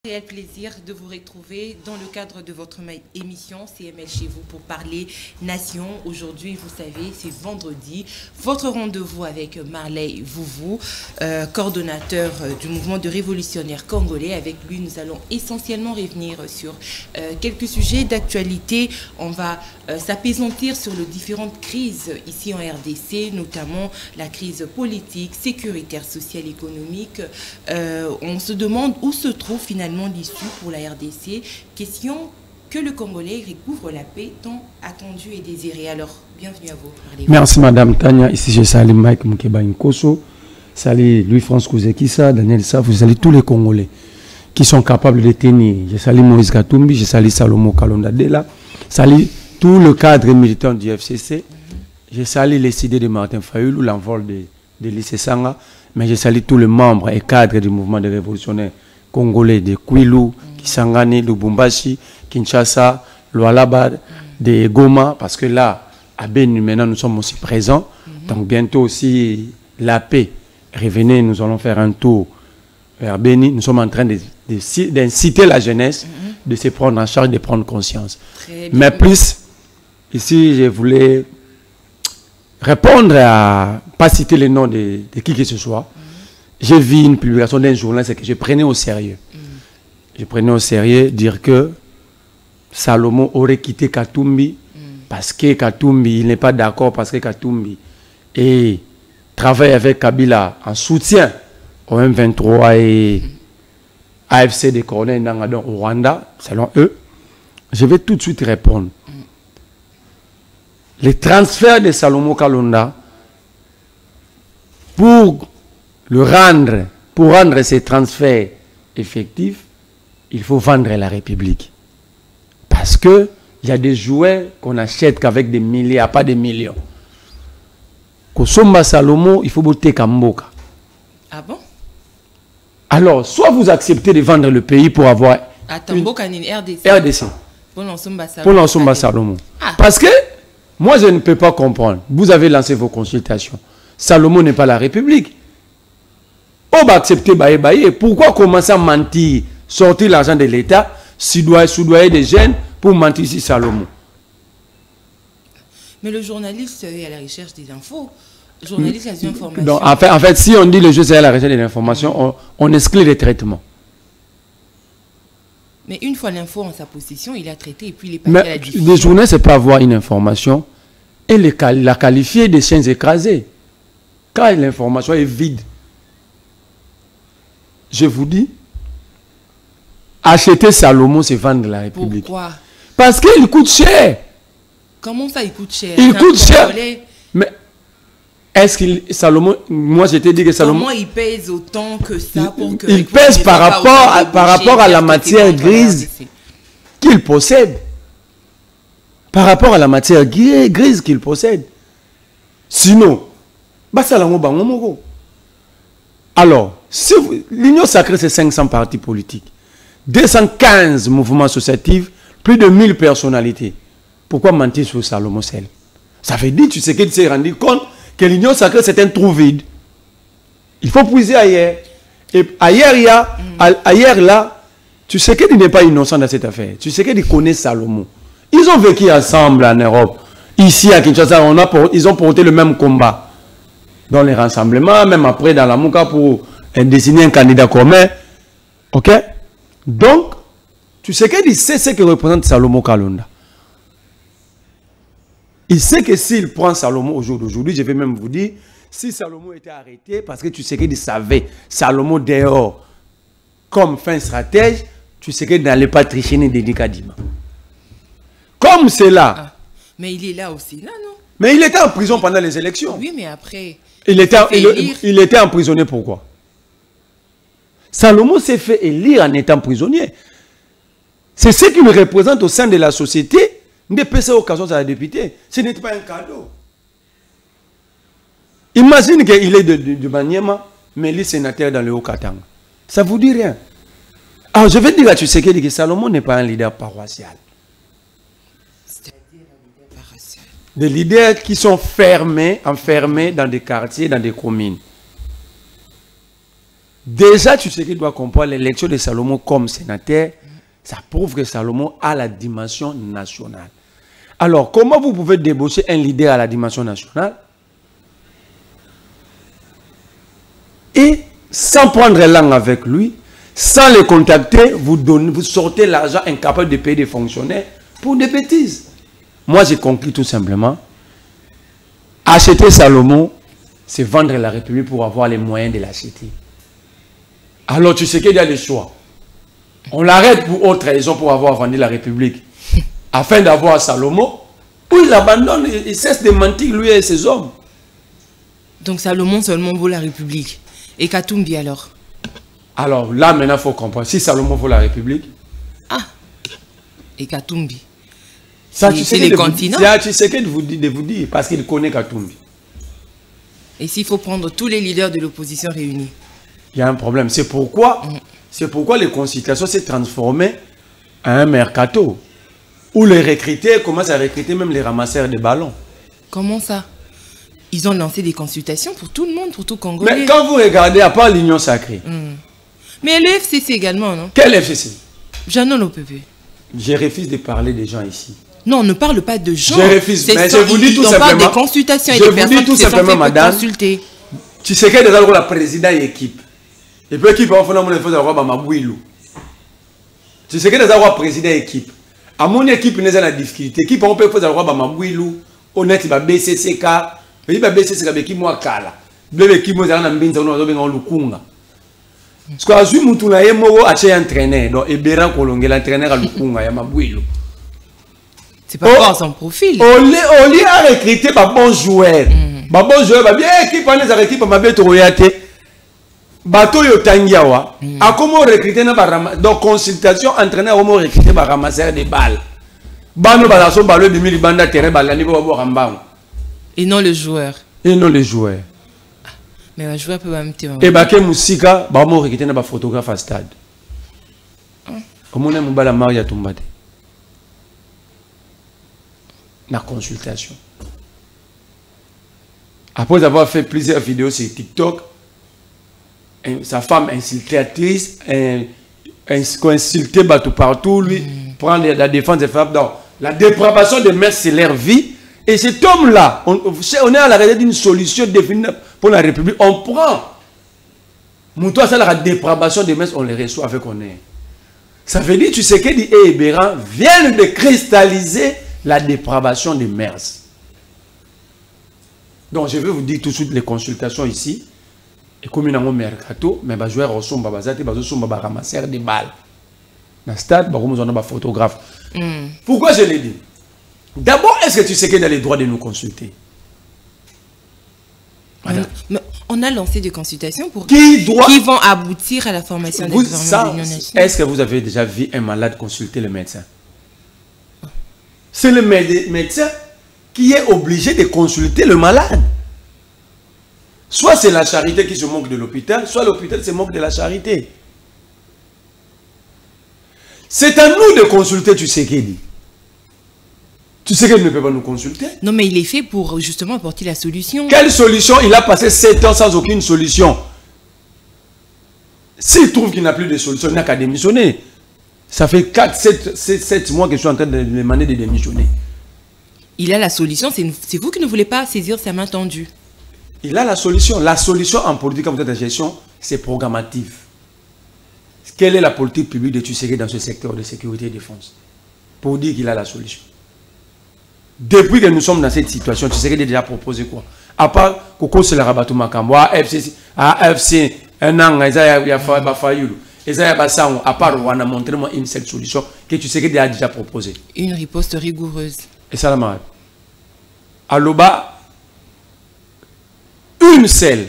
Réel plaisir de vous retrouver dans le cadre de votre émission CML chez vous pour parler nation. Aujourd'hui, vous savez, c'est vendredi. Votre rendez-vous avec Marley Vouvou, coordonnateur du mouvement de révolutionnaires congolais. Avec lui, nous allons essentiellement revenir sur quelques sujets d'actualité. On va s'apaisantir sur les différentes crises ici en RDC, notamment la crise politique, sécuritaire, sociale, économique. On se demande où se trouve finalement l'issue pour la RDC. Question que le Congolais recouvre la paix tant attendue et désirée. Alors, bienvenue à vous. Merci Madame Tania. Ici, je salue Mike Mukeba Nkoso, salue Louis-France Kouzekissa, Daniel Saf, je salue tous les Congolais qui sont capables de tenir. Je salue Moïse Katumbi, je salue Salomo Kalonda Dela, je salue tout le cadre militant du FCC, je salue les CD de Martin Fayoulou, l'envol de lycée Sanga, mais je salue tous les membres et cadres du mouvement des révolutionnaires congolais de Kwilu, Kisangani, Lubumbashi, Kinshasa, Lualaba, de Goma, parce que là, à Beni, maintenant, nous sommes aussi présents. Donc, bientôt aussi, la paix. Revenez, nous allons faire un tour vers Beni. Nous sommes en train d'inciter la jeunesse de se prendre en charge, de prendre conscience. Mais plus, ici, je voulais répondre à, pas citer le nom de qui que ce soit. J'ai vu une publication d'un journaliste que je prenais au sérieux. Je prenais au sérieux dire que Salomon aurait quitté Katumbi parce que Katumbi, il n'est pas d'accord parce que Katumbi travaille avec Kabila en soutien au M23 et AFC de Corneille Nangadon au Rwanda, selon eux. Je vais tout de suite répondre. Les transferts de Salomon Kalonda pour rendre ces transferts effectifs, il faut vendre la République. Parce que il y a des jouets qu'on achète qu'avec des milliards, pas des millions. Kosomba Salomon, il faut botter Kamboka. Ah bon? Alors, soit vous acceptez de vendre le pays pour avoir RDC. Pour l'Ensomba Salomon. Parce que moi, je ne peux pas comprendre. Vous avez lancé vos consultations. Salomon n'est pas la République. On va accepter baye. Pourquoi commencer à mentir, sortir l'argent de l'État, soudoyer des jeunes pour mentir sur Salomon? Mais le journaliste est à la recherche des infos. Le journaliste a des informations. Donc, en fait, si on dit le jeu c'est à la recherche des informations, on exclut les traitements. Mais une fois l'info en sa possession, il a traité et puis il est passé à la diffusion. Les journalistes, c'est pas avoir une information et la qualifier de chiens écrasés. Quand l'information est vide, je vous dis, acheter Salomon, c'est vendre la République. Pourquoi? Parce qu'il coûte cher. Comment ça, il coûte cher? Il coûte cher. Mais est-ce qu'il, Salomon, moi je t'ai dit que Salomon... Comment il pèse autant que ça pour que... Il pèse par rapport à la matière grise qu'il possède. Par rapport à la matière grise qu'il possède. Sinon, alors, si l'Union sacrée, c'est 500 partis politiques, 215 mouvements associatifs, plus de 1000 personnalités. Pourquoi mentir sur Salomon Sel? Ça veut dire, tu sais qu'il s'est rendu compte que l'Union sacrée, c'est un trou vide. Il faut puiser ailleurs. Et ailleurs, là, tu sais qu'il n'est pas innocent dans cette affaire. Tu sais qu'il connaît Salomon. Ils ont vécu ensemble en Europe. Ici, à Kinshasa, ils ont porté le même combat. Dans les rassemblements, même après dans la Mouka pour désigner un candidat commun. Ok? Donc, tu sais qu'il sait ce que représente Salomon Kalonda. Il sait que s'il prend Salomon au jour d'aujourd'hui, je vais même vous dire, si Salomon était arrêté, parce que tu sais qu'il savait Salomon dehors comme fin stratège, tu sais qu'il n'allait pas tricher ni dédier Kadima. Comme c'est là. Mais il est là aussi, là, non? Mais il était en prison pendant les élections. Oui, mais après... Il était emprisonné pourquoi? Salomon s'est fait élire en étant prisonnier. C'est ce qu'il représente au sein de la société. Ne pas occasion à la députée. Ce n'est pas un cadeau. Imagine qu'il est de Maniema, mais il est sénateur dans le Haut-Katanga. Ça ne vous dit rien. Alors je vais dire à Tshisekedi que Salomon n'est pas un leader paroissial. Des leaders qui sont enfermés dans des quartiers, dans des communes. Déjà, tu sais qu'il doit comprendre l'élection de Salomon comme sénateur. Ça prouve que Salomon a la dimension nationale. Alors, comment vous pouvez débaucher un leader à la dimension nationale et sans prendre langue avec lui, sans le contacter, vous sortez l'argent incapable de payer des fonctionnaires pour des bêtises. Moi, j'ai conclu tout simplement, acheter Salomon, c'est vendre la République pour avoir les moyens de l'acheter. Alors, tu sais qu'il y a des choix. On l'arrête pour autre raison pour avoir vendu la République. Afin d'avoir Salomon, ou il abandonne, il cesse de mentir, lui et ses hommes. Donc Salomon seulement vaut la République. Et Katumbi alors? Alors là, maintenant, il faut comprendre. Si Salomon vaut la République... Ah, et Katumbi. Ça, tu sais les continents. Tu sais que de vous dire, parce qu'il connaît Katumbi. Et s'il faut prendre tous les leaders de l'opposition réunis? Il y a un problème. C'est pourquoi les consultations s'est transformées en un mercato. Où les recrutés commencent à recruter même les ramasseurs de ballons. Comment ça? Ils ont lancé des consultations pour tout le monde, pour tout Congolais. Mais quand vous regardez, à part l'Union Sacrée. Mais le FCC également, non? Quel FCC? Jeannot Lopepe. Je refuse de parler des gens ici. Non, on ne parle pas de gens. Je refuse, mais je vous dis tout simplement. On parle des consultations et des personnes qui se sont fait madame, consulter. Tu sais qu'il y a déjà la président et équipe. Et puis l'équipe, on fait un Mabouilou. Tu sais qu'il y a déjà la président et équipe. À mon équipe, il y a la difficulté. L'équipe, on peut faire un Mabouilou. Honnête, il va BCCK. Il va BCCK, il va Kala. L'équipe, il va Lukunga. Parce que si vous avez un entraîneur, donc il y a un entraîneur à Lukunga, il y a Mabouilou. C'est pas voir son profil. On lui a recruté par bon joueur. Par bon joueur, bien équipe, on les a recrutés par ma bête royate. Bateau Yotangiawa. A comment recruter donc consultation, entraîneur, comment recruter par ramasseur de balles. Bano Balason, Balo de Milibanda, Terre, Balani, Bobo Rambam. Et non le joueur. Et non le joueur. Mais un joueur peut même te. Et Baké Moussika, Bamo recruter un photographe à stade. Comment on a Moubala Maria Tumbate? La consultation. Après avoir fait plusieurs vidéos sur TikTok, sa femme insultatrice, insulté partout, lui, prendre la défense des femmes. Donc, la dépravation des mœurs, c'est leur vie. Et cet homme-là, on est à la recherche d'une solution définie pour la République. On prend. Moutoua, c'est la dépravation des mœurs, on les reçoit avec honneur. Ça veut dire, tu sais que dit Ebéran viennent de cristalliser la dépravation des mœurs. Donc, je vais vous dire tout de suite les consultations ici. Et comme il y a un mercato, mais les joueurs sont ramasseurs des balles. Dans le stade, on a un photographe. Pourquoi je l'ai dit? D'abord, est-ce que tu sais qu'il a les droits de nous consulter? On a lancé des consultations pour qui vont aboutir à la formation des gouvernements de l'Union nationale. Est-ce que vous avez déjà vu un malade consulter le médecin? C'est le médecin qui est obligé de consulter le malade. Soit c'est la charité qui se moque de l'hôpital, soit l'hôpital se moque de la charité. C'est à nous de consulter, tu sais qu'il dit. Tu sais qu'il ne peut pas nous consulter. Non, mais il est fait pour justement apporter la solution. Quelle solution? Il a passé 7 ans sans aucune solution. S'il trouve qu'il n'a plus de solution, il n'a qu'à démissionner. Ça fait 7 mois que je suis en train de demander de démissionner. Il a la solution, c'est vous qui ne voulez pas saisir sa main tendue. Il a la solution. La solution en politique comme de gestion, c'est programmatif. Quelle est la politique publique de Tshisekedi dans ce secteur de sécurité et défense? Pour dire qu'il a la solution. Depuis que nous sommes dans cette situation, Tshisekedi a déjà proposé quoi? À part Koko c'est le rabatou Makambwa, AFC, un an, il y a Fayulu. À part, on a montré une seule solution que Tshisekedi a déjà proposée. Une riposte rigoureuse. Et ça la marre. Aloba, une seule.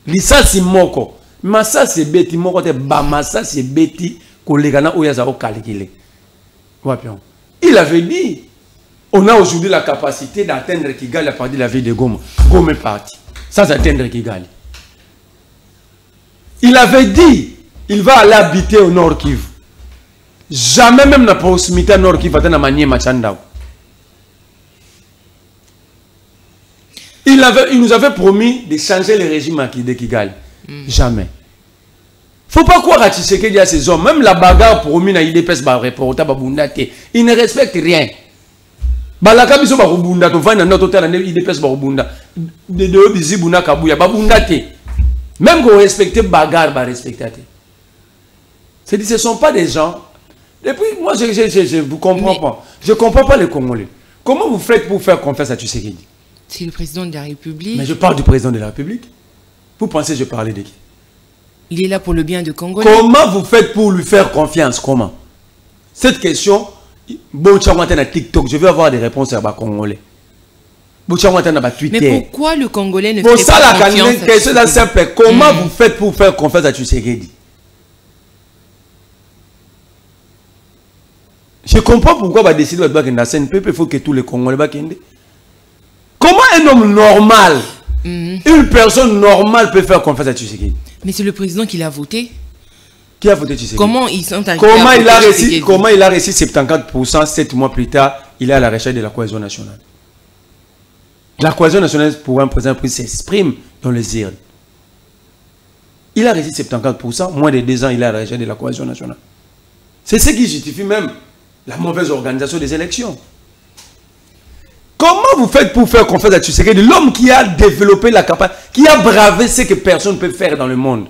Lisa si moko. Massa c'est beti moko te bamassa c'est beti kolegana oyaza o calculer. Il avait dit, on a aujourd'hui la capacité d'atteindre Kigali à partir de la ville de Goma. Goma est parti. Sans atteindre Kigali. Il avait dit, il va aller habiter au Nord Kivu. Jamais même la proximité Nord Kivu va manier Machandao. Il nous avait promis de changer le régime de Kigali. Jamais. Faut pas croire à Tshisekedi à ces hommes. Même la bagarre pour Omina IDPS ba reporter ba bundate. Ils ne respectent rien. Balaka biso ba bunda to vana notre terre na IDPS ba bunda. De bizi buna kabuya ba bundate. Même qu'on respecte bagarre ba respecter. C'est dit ce sont pas des gens. Et puis moi je vous comprends pas. Je comprends pas les Congolais. Comment vous faites pour faire confiance à Tshisekedi? C'est le président de la République. Mais je parle du président de la République. Vous pensez que je parlais de qui? Il est là pour le bien de Congolais. Comment vous faites pour lui faire confiance? Comment? Cette question, TikTok, je veux avoir des réponses à ma Congolais. Mais pourquoi le Congolais ne fait pas confiance à question simple. Comment vous faites pour faire confiance à Tshisekedi? Je comprends pourquoi on va décider de la CNPP, il faut que tous les Congolais bakende. Comment un homme normal, une personne normale peut faire confiance à Tshisekedi? Mais c'est le président qui l'a voté. Qui a voté Tshisekedi? Comment ils sont arrivés comment il a réussi 74%, 7 mois plus tard, il est à la recherche de la cohésion nationale. La cohésion nationale pour un président s'exprime dans les urnes. Il a réussi 74%, moins de 2 ans, il est à la recherche de la cohésion nationale. C'est ce qui justifie même la mauvaise organisation des élections. Comment vous faites pour faire confiance à Tshisekedi, l'homme qui a développé la capacité, qui a bravé ce que personne ne peut faire dans le monde?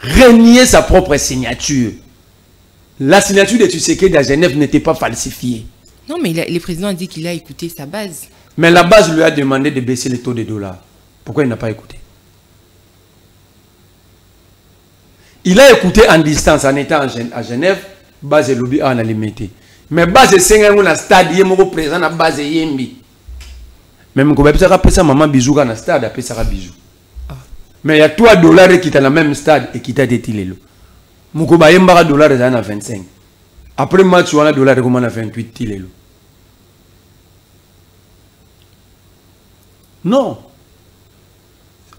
Renier sa propre signature. La signature de Tshisekedi à Genève n'était pas falsifiée. Non, mais le président a dit qu'il a écouté sa base. Mais la base lui a demandé de baisser les taux de dollars. Pourquoi il n'a pas écouté? Il a écouté en distance, en étant à Genève, base lobby en limité. Mais base 5 ans na stade yemoko présent na base yembi. Même ko bapesa ka pesa maman bijou na stade apesa ka bijou. Mais il y a $3 qui est dans le même stade et qui t'a détilé. Moko ba yemba $, ça na 25. Après match on a $, comment na 28 tilelo. Non.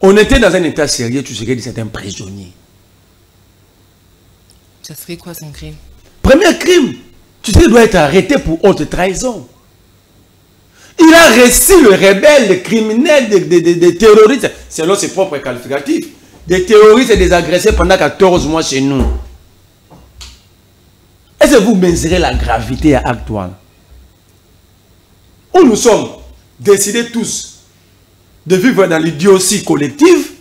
On était dans un état sérieux, tu sais que c'est un prisonnier. Ça serait quoi son crime? Premier crime. Tu dois être arrêté pour haute trahison. Il a reçu le rebelle, le criminel, des terroristes, selon ses propres qualificatifs. Des terroristes et des agressés pendant 14 mois chez nous. Est-ce que vous mesurez la gravité à acte 1? Où nous sommes décidés tous de vivre dans l'idiotie collective,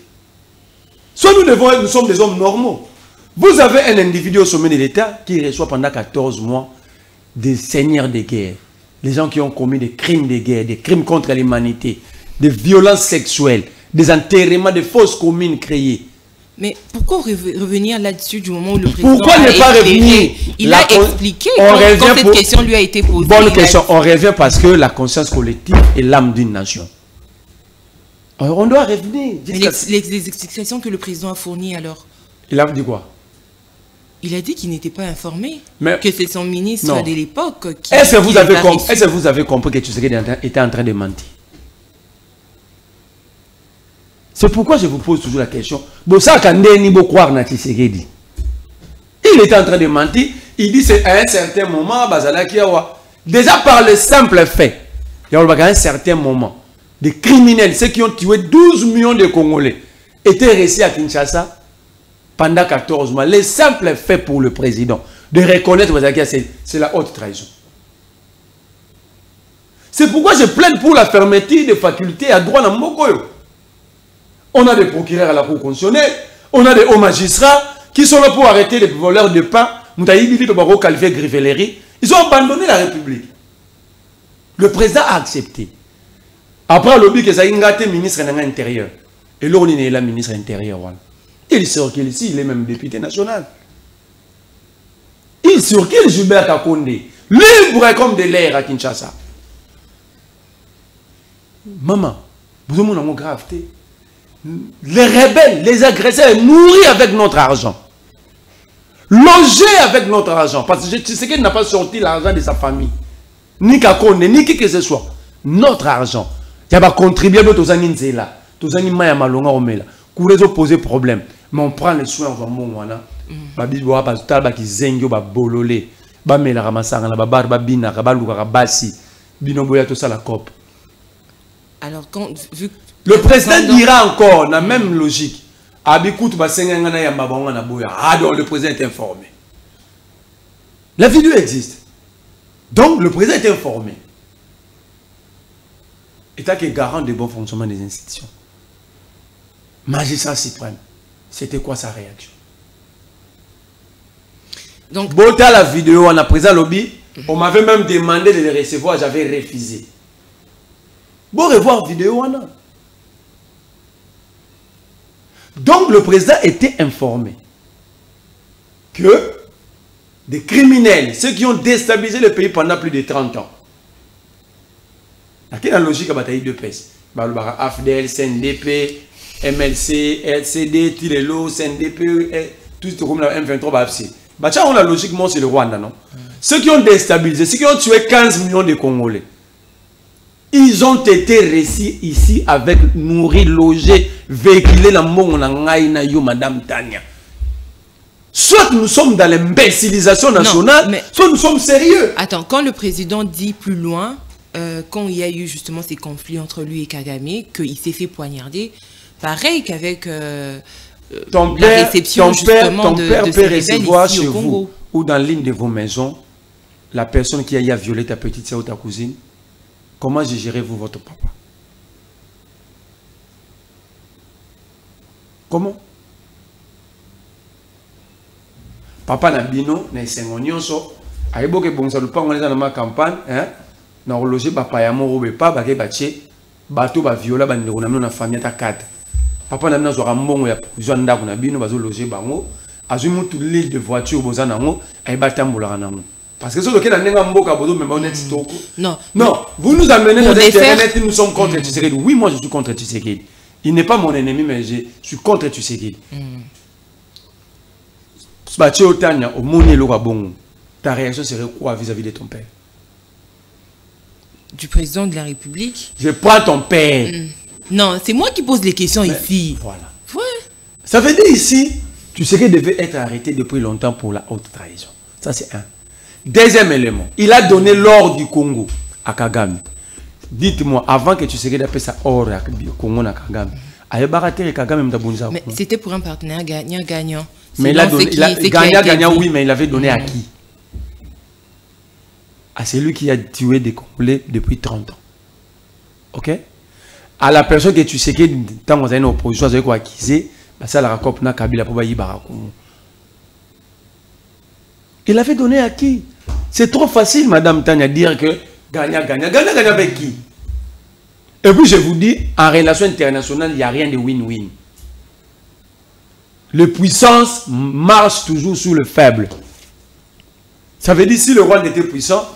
soit nous sommes des hommes normaux. Vous avez un individu au sommet de l'État qui reçoit pendant 14 mois des seigneurs de guerre, les gens qui ont commis des crimes de guerre, des crimes contre l'humanité, des violences sexuelles, des enterrements, des fausses communes créées. Mais pourquoi revenir là-dessus du moment où le président pourquoi ne pas revenir? Il a expliqué quand cette question lui a été posée. Bonne question. On revient parce que la conscience collective est l'âme d'une nation. Alors on doit revenir. Les explications que le président a fournies alors? Il a dit quoi? Il a dit qu'il n'était pas informé, mais que c'est son ministre de l'époque qui... Est-ce que vous avez compris que Tshisekedi était en train de mentir? C'est pourquoi je vous pose toujours la question. Il était en train de mentir. Il dit qu'à un certain moment, déjà par le simple fait, à un certain moment, des criminels, ceux qui ont tué 12 millions de Congolais, étaient restés à Kinshasa pendant 14 mois. Le simple fait pour le président de reconnaître que c'est la haute trahison. C'est pourquoi je plaide pour la fermeture des facultés à droit dans Mokoyo. On a des procureurs à la Cour constitutionnelle, on a des hauts magistrats qui sont là pour arrêter les voleurs de pain. Ils ont abandonné la République. Le président a accepté. Après, le lobby que ça a été ministre de l'Intérieur. Et là, on est là, ministre de l'Intérieur. Il circule ici, il est même député national. Il circule Gilbert Kakonde, libre comme de l'air à Kinshasa. Maman, vous avez une gravité. Les rebelles, les agresseurs, nourris avec notre argent. Logés avec notre argent. Parce que tu sais qu'il n'a pas sorti l'argent de sa famille. Ni Kakonde, ni qui que ce soit. Notre argent. Il va contribuer à d'autres années là. Tous années maya malonga omela. Pour poser problème. Mais on prend les soins en bon wana. Babi boa ba taba ki zengyo ba bololé. Ba mela ramasanga na ba barba bina ba luka basi. Bino boya to ça la COP. Alors quand vu le président dira encore, dans la même logique, Abikout Basengana Yambabanga Boya. Ah, donc le président est informé. La vidéo existe. Donc le président est informé. État qui est garant du bon fonctionnement des institutions. Magistrat suprême. C'était quoi sa réaction? Donc, Bota la vidéo, on a pris à lobby. On m'avait même demandé de les recevoir, j'avais refusé. Bon, revoir la vidéo, on a. Donc le président était informé que des criminels, ceux qui ont déstabilisé le pays pendant plus de 30 ans, quelle est la logique à bataille de PES? AFDL, CNDP, MLC, LCD, Tilelo, CNDP, tout ce comme la M23, on a logiquement c'est le Rwanda, non? Ceux qui ont déstabilisé, ceux qui ont tué 15 millions de Congolais, ils ont été récits ici avec nourris, logés, véhiculés dans le monde, Madame Tania. Soit nous sommes dans l'imbécilisation nationale, soit nous sommes sérieux. Attends, quand le président dit plus loin, quand il y a eu justement ces conflits entre lui et Kagame, qu'il s'est fait poignarder, pareil qu'avec la réception justement de ces rebelles ici au Congo. Ou dans l'une de vos maisons, la personne qui a violé ta petite soeur ou ta cousine, comment gérez-vous votre papa? Comment? Papa Nabino, na Sengonyon so, aibo ke bonsa lupa on est dans ma campagne, hein? Na loger papa ya mo robe pa ba ke bache, bato ba viola ba ndeko na na famille ta 4. Papa na zo rambongo ya zo ndako na bino bazo loger bango, azui mutu l'île de voiture boza nango, ai batambola nango. Parce que ceux qui n'ont pas bozo mais on est toko. Non. Non, vous nous amenez dans des terrains, nous sommes contre Tshisekedi. Oui, moi je suis contre Tshisekedi. Il n'est pas mon ennemi, mais je suis contre Tshisekedi. Ta réaction serait quoi vis-à-vis de ton père? Du président de la République? Je prends ton père. Non, c'est moi qui pose les questions ici. Voilà. Ouais. Ça veut dire ici, Tshisekedi devait être arrêté depuis longtemps pour la haute trahison. Ça c'est un. Deuxième élément, il a donné l'or du Congo à Kagame. Dites-moi, avant que Tshisekedi appelle ça or du Congo à Kagame, mais c'était pour un partenaire gagnant-gagnant. Mais il a donné, gagnant-gagnant, oui, mais il avait donné à qui? À celui qui a tué des Congolais depuis 30 ans. Ok? À la personne que Tshisekedi, tant qu'on a une opposition, c'est quoi acquisé, ça la raconte na Kabila pour bailler Barakoum. Il avait donné à qui? C'est trop facile, Madame Tania, dire que gagnant-gagnant. Gagnant-gagnant avec qui? Et puis je vous dis, en relation internationale, il n'y a rien de win-win. Les puissances marchent toujours sur le faible. Ça veut dire si le Rwanda était puissant,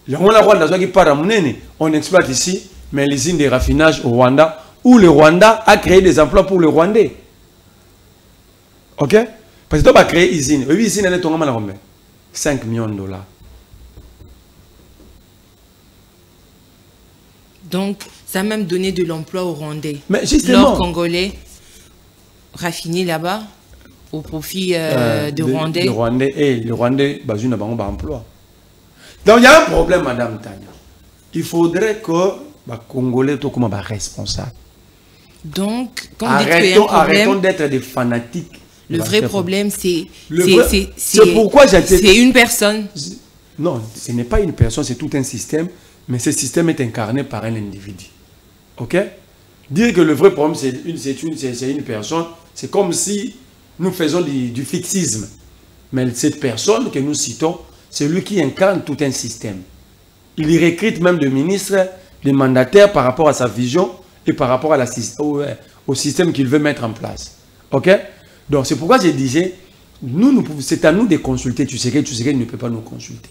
le Rwanda qui part à Mounene, on exploite ici, mais les usines de raffinage au Rwanda, où le Rwanda a créé des emplois pour le Rwandais. Ok? Parce que tu vas créer une usine. Oui, usine, elle est tombée à 5 millions de dollars. Donc, ça a même donné de l'emploi aux Rwandais. Mais justement. L'or congolais raffiné là-bas au profit de Rwandais. Le Rwandais et le Rwandais, ils ont un emploi. Donc, il y a un problème, Madame Tania. Il faudrait que les Congolais soient responsables. Donc, quand arrêtons d'être des fanatiques. Le vrai problème, c'est pourquoi c'est une personne. Non, ce n'est pas une personne, c'est tout un système. Mais ce système est incarné par un individu. Ok? Dire que le vrai problème, c'est une personne, c'est comme si nous faisons du fixisme. Mais cette personne que nous citons, c'est lui qui incarne tout un système. Il y recrute même des ministres, des mandataires par rapport à sa vision et par rapport à au système qu'il veut mettre en place. Ok? Donc c'est pourquoi je disais, c'est à nous de consulter. Tu sais qu'il ne peut pas nous consulter.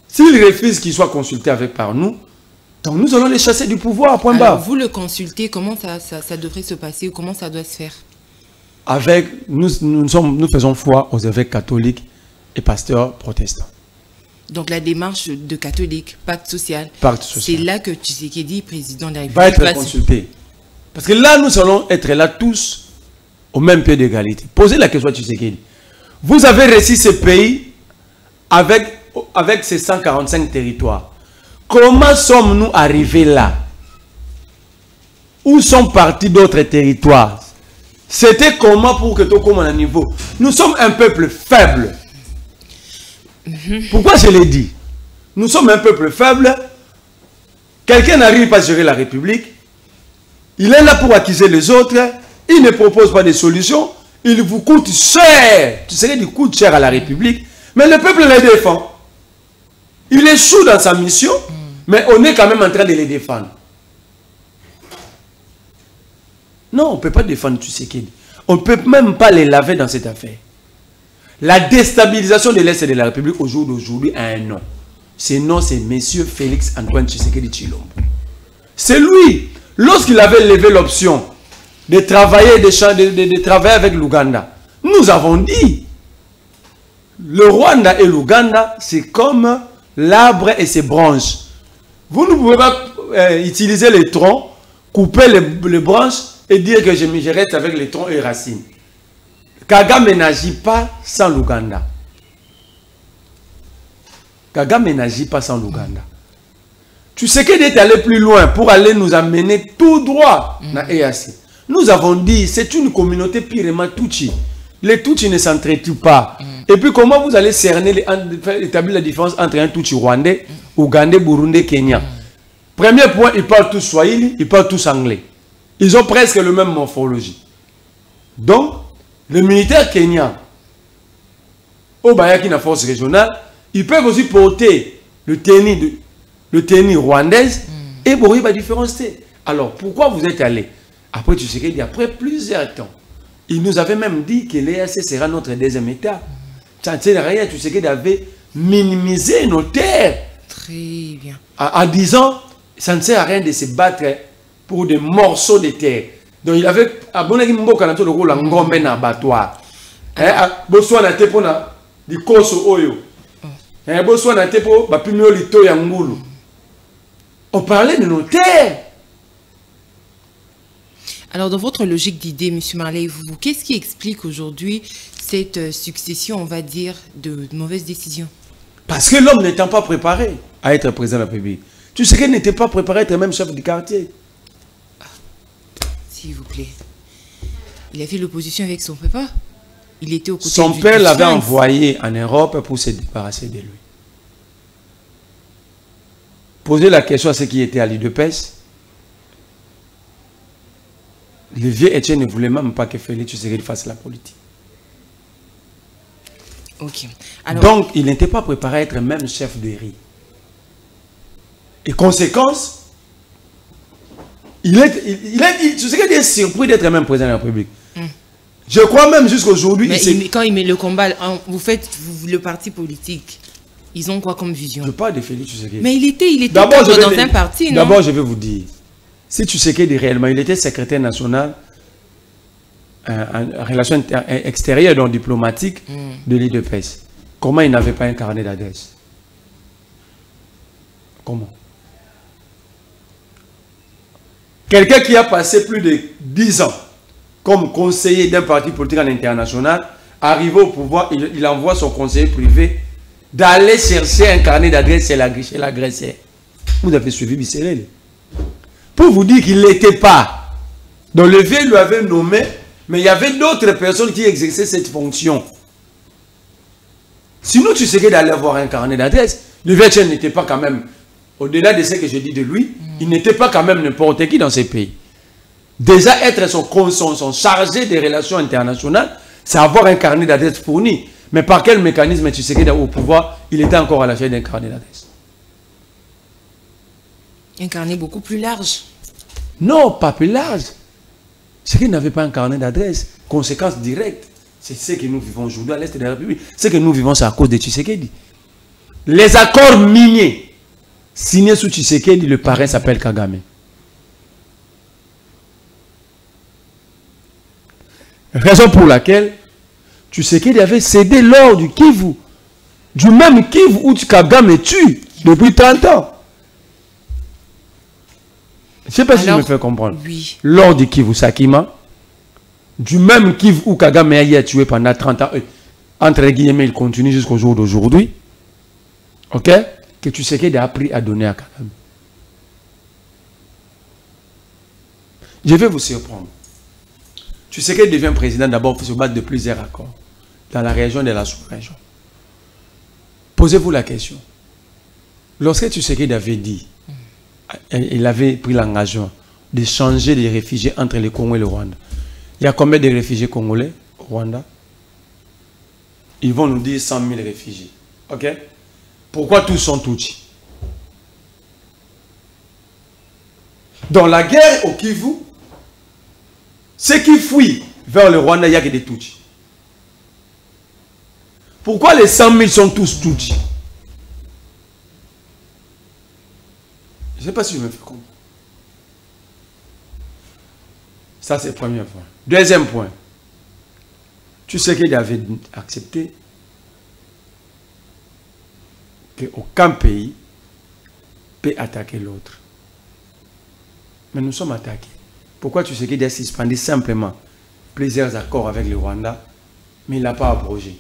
S'il refuse qu'il soit consulté par nous, donc nous allons les chasser du pouvoir, point bas. Vous le consultez, comment ça devrait se passer ou comment ça doit se faire? Nous faisons foi aux évêques catholiques et pasteurs protestants. Donc la démarche de catholique, pacte social. C'est là que Tshisekedi, président de la République, va être consulté. Parce que là, nous allons être là tous au même pied d'égalité. Posez la question à Tshisekedi. Vous avez réussi ce pays avec ces 145 territoires. Comment sommes-nous arrivés là? Où sont partis d'autres territoires? C'était comment pour que tu commes à un niveau? Nous sommes un peuple faible. Pourquoi je l'ai dit? Nous sommes un peuple faible. Quelqu'un n'arrive pas à gérer la République. Il est là pour accuser les autres. Il ne propose pas de solutions. Il vous coûte cher. Tu sais qu'il coûte cher à la République. Mais le peuple les défend. Il échoue dans sa mission. Mais on est quand même en train de les défendre. Non, on ne peut pas défendre Tshisekedi. On ne peut même pas les laver dans cette affaire. La déstabilisation de l'Est de la République au jour d'aujourd'hui a un nom. Ce nom, c'est M. Félix Antoine Tshisekedi Tshilombo. C'est lui, lorsqu'il avait levé l'option de travailler, de travailler avec l'Ouganda, nous avons dit, le Rwanda et l'Ouganda, c'est comme l'arbre et ses branches. Vous ne pouvez pas utiliser les troncs, couper les branches et dire que je reste avec les troncs et les racines. Kagame n'agit pas sans l'Ouganda. Kagame n'agit pas sans l'Ouganda. Tu sais qu'il est allé plus loin pour aller nous amener tout droit dans EAC. Nous avons dit, c'est une communauté purement Tutsi. Les Tutsis ne s'entretuent pas. Et puis comment vous allez cerner, établir la différence entre un Tutsi rwandais, ougandais, burundais, kenyan? Premier point, ils parlent tous swahili, ils parlent tous anglais. Ils ont presque la même morphologie. Donc, les militaires kenyans, au Bayaki, la force régionale, ils peuvent aussi porter le tennis rwandaise et pour la différence. Alors, pourquoi vous êtes allé? Après, tu sais qu'il y a après plusieurs temps, il nous avait même dit que l'EAC sera notre deuxième État. Tu sais qu'il avait minimisé nos terres. Très bien. En disant, ça ne sert à rien de se battre pour des morceaux de terre. Donc, il avait abonné le rôle en ngombe na abattoir. Botswana te pona di koso oyo. Botswana te po ba pimio lito ya ngulu. On parlait de nos terres. Alors, dans votre logique d'idée, M. Marley, qu'est-ce qui explique aujourd'hui cette succession, on va dire, de mauvaises décisions? Parce que l'homme n'étant pas préparé à être président de la République. Tu sais qu'il n'était pas préparé à être même chef du quartier. S'il vous plaît. Il a fait l'opposition avec son papa. Il était au côté son père l'avait envoyé en Europe pour se débarrasser de lui. Poser la question à ceux qui étaient à l'UDPS. Le vieux Etienne ne voulait même pas que Félix Tshisekedi fasse la politique. Ok. Alors, donc, il n'était pas préparé à être même chef de riz. Et conséquence, Tshisekedi est surpris d'être même président de la République. Je crois même jusqu'aujourd'hui... Quand il met le combat, vous faites le parti politique. Ils ont quoi comme vision? Je parle de Félix Tshisekedi. Mais il était dans un parti, non? D'abord, je vais vous dire, si Tshisekedi réellement, il était secrétaire national en relations extérieures, donc diplomatique, de l'UDPS. Comment il n'avait pas un carnet d'adresse? Comment? Quelqu'un qui a passé plus de 10 ans comme conseiller d'un parti politique en international, arrivé au pouvoir, il envoie son conseiller privé d'aller chercher un carnet d'adresse chez l'agresseur. Vous avez suivi Bissérel. Pour vous dire qu'il n'était pas. Donc le vieux lui avait nommé, mais il y avait d'autres personnes qui exerçaient cette fonction. Sinon, tu sais d'aller avoir un carnet d'adresse. Le vieux n'était pas quand même, au-delà de ce que je dis de lui, il n'était pas quand même n'importe qui dans ces pays. Déjà, être son chargé des relations internationales, c'est avoir un carnet d'adresse fourni. Mais par quel mécanisme tu sais qu'au pouvoir, il était encore à la chaîne d'un carnet d'adresse? Un carnet beaucoup plus large. Non, pas plus large. C'est qu'il n'avait pas un carnet d'adresse. Conséquence directe. C'est ce que nous vivons aujourd'hui à l'Est de la République. Ce que nous vivons, c'est à cause de Tshisekedi. Les accords miniers signés sous Tshisekedi, le parrain s'appelle Kagame. Raison pour laquelle Tshisekedi avait cédé l'or du Kivu. Du même Kivu où Kagame tue depuis 30 ans. Je ne sais pas si je me fais comprendre. Oui. L'or du Kivu, Sakima. Du même Kivu où Kagame a tué pendant 30 ans. Entre guillemets, il continue jusqu'au jour d'aujourd'hui. Ok? Que Tshisekedi a appris à donner à Kagame. Je vais vous surprendre. Tu sais qu'il devient président d'abord pour se battre de plusieurs accords dans la région et de la sous-région. Posez-vous la question. Lorsque Tshisekedi avait dit, il avait pris l'engagement de changer les réfugiés entre le Congo et le Rwanda. Il y a combien de réfugiés congolais au Rwanda? Ils vont nous dire 100 000 réfugiés. Ok? Pourquoi tous sont Tutsis? Dans la guerre au Kivu, ceux qui fuient vers le Rwanda, il n'y a que des Tutsis. Pourquoi les 100 000 sont tous Tutsis? Je ne sais pas si je me fais comprendre. Ça, c'est le premier point. Deuxième point. Tu sais qu'il avait accepté qu'aucun pays peut attaquer l'autre. Mais nous sommes attaqués. Pourquoi tu sais qu'il a suspendu simplement plusieurs accords avec le Rwanda, mais il n'a pas abrogé?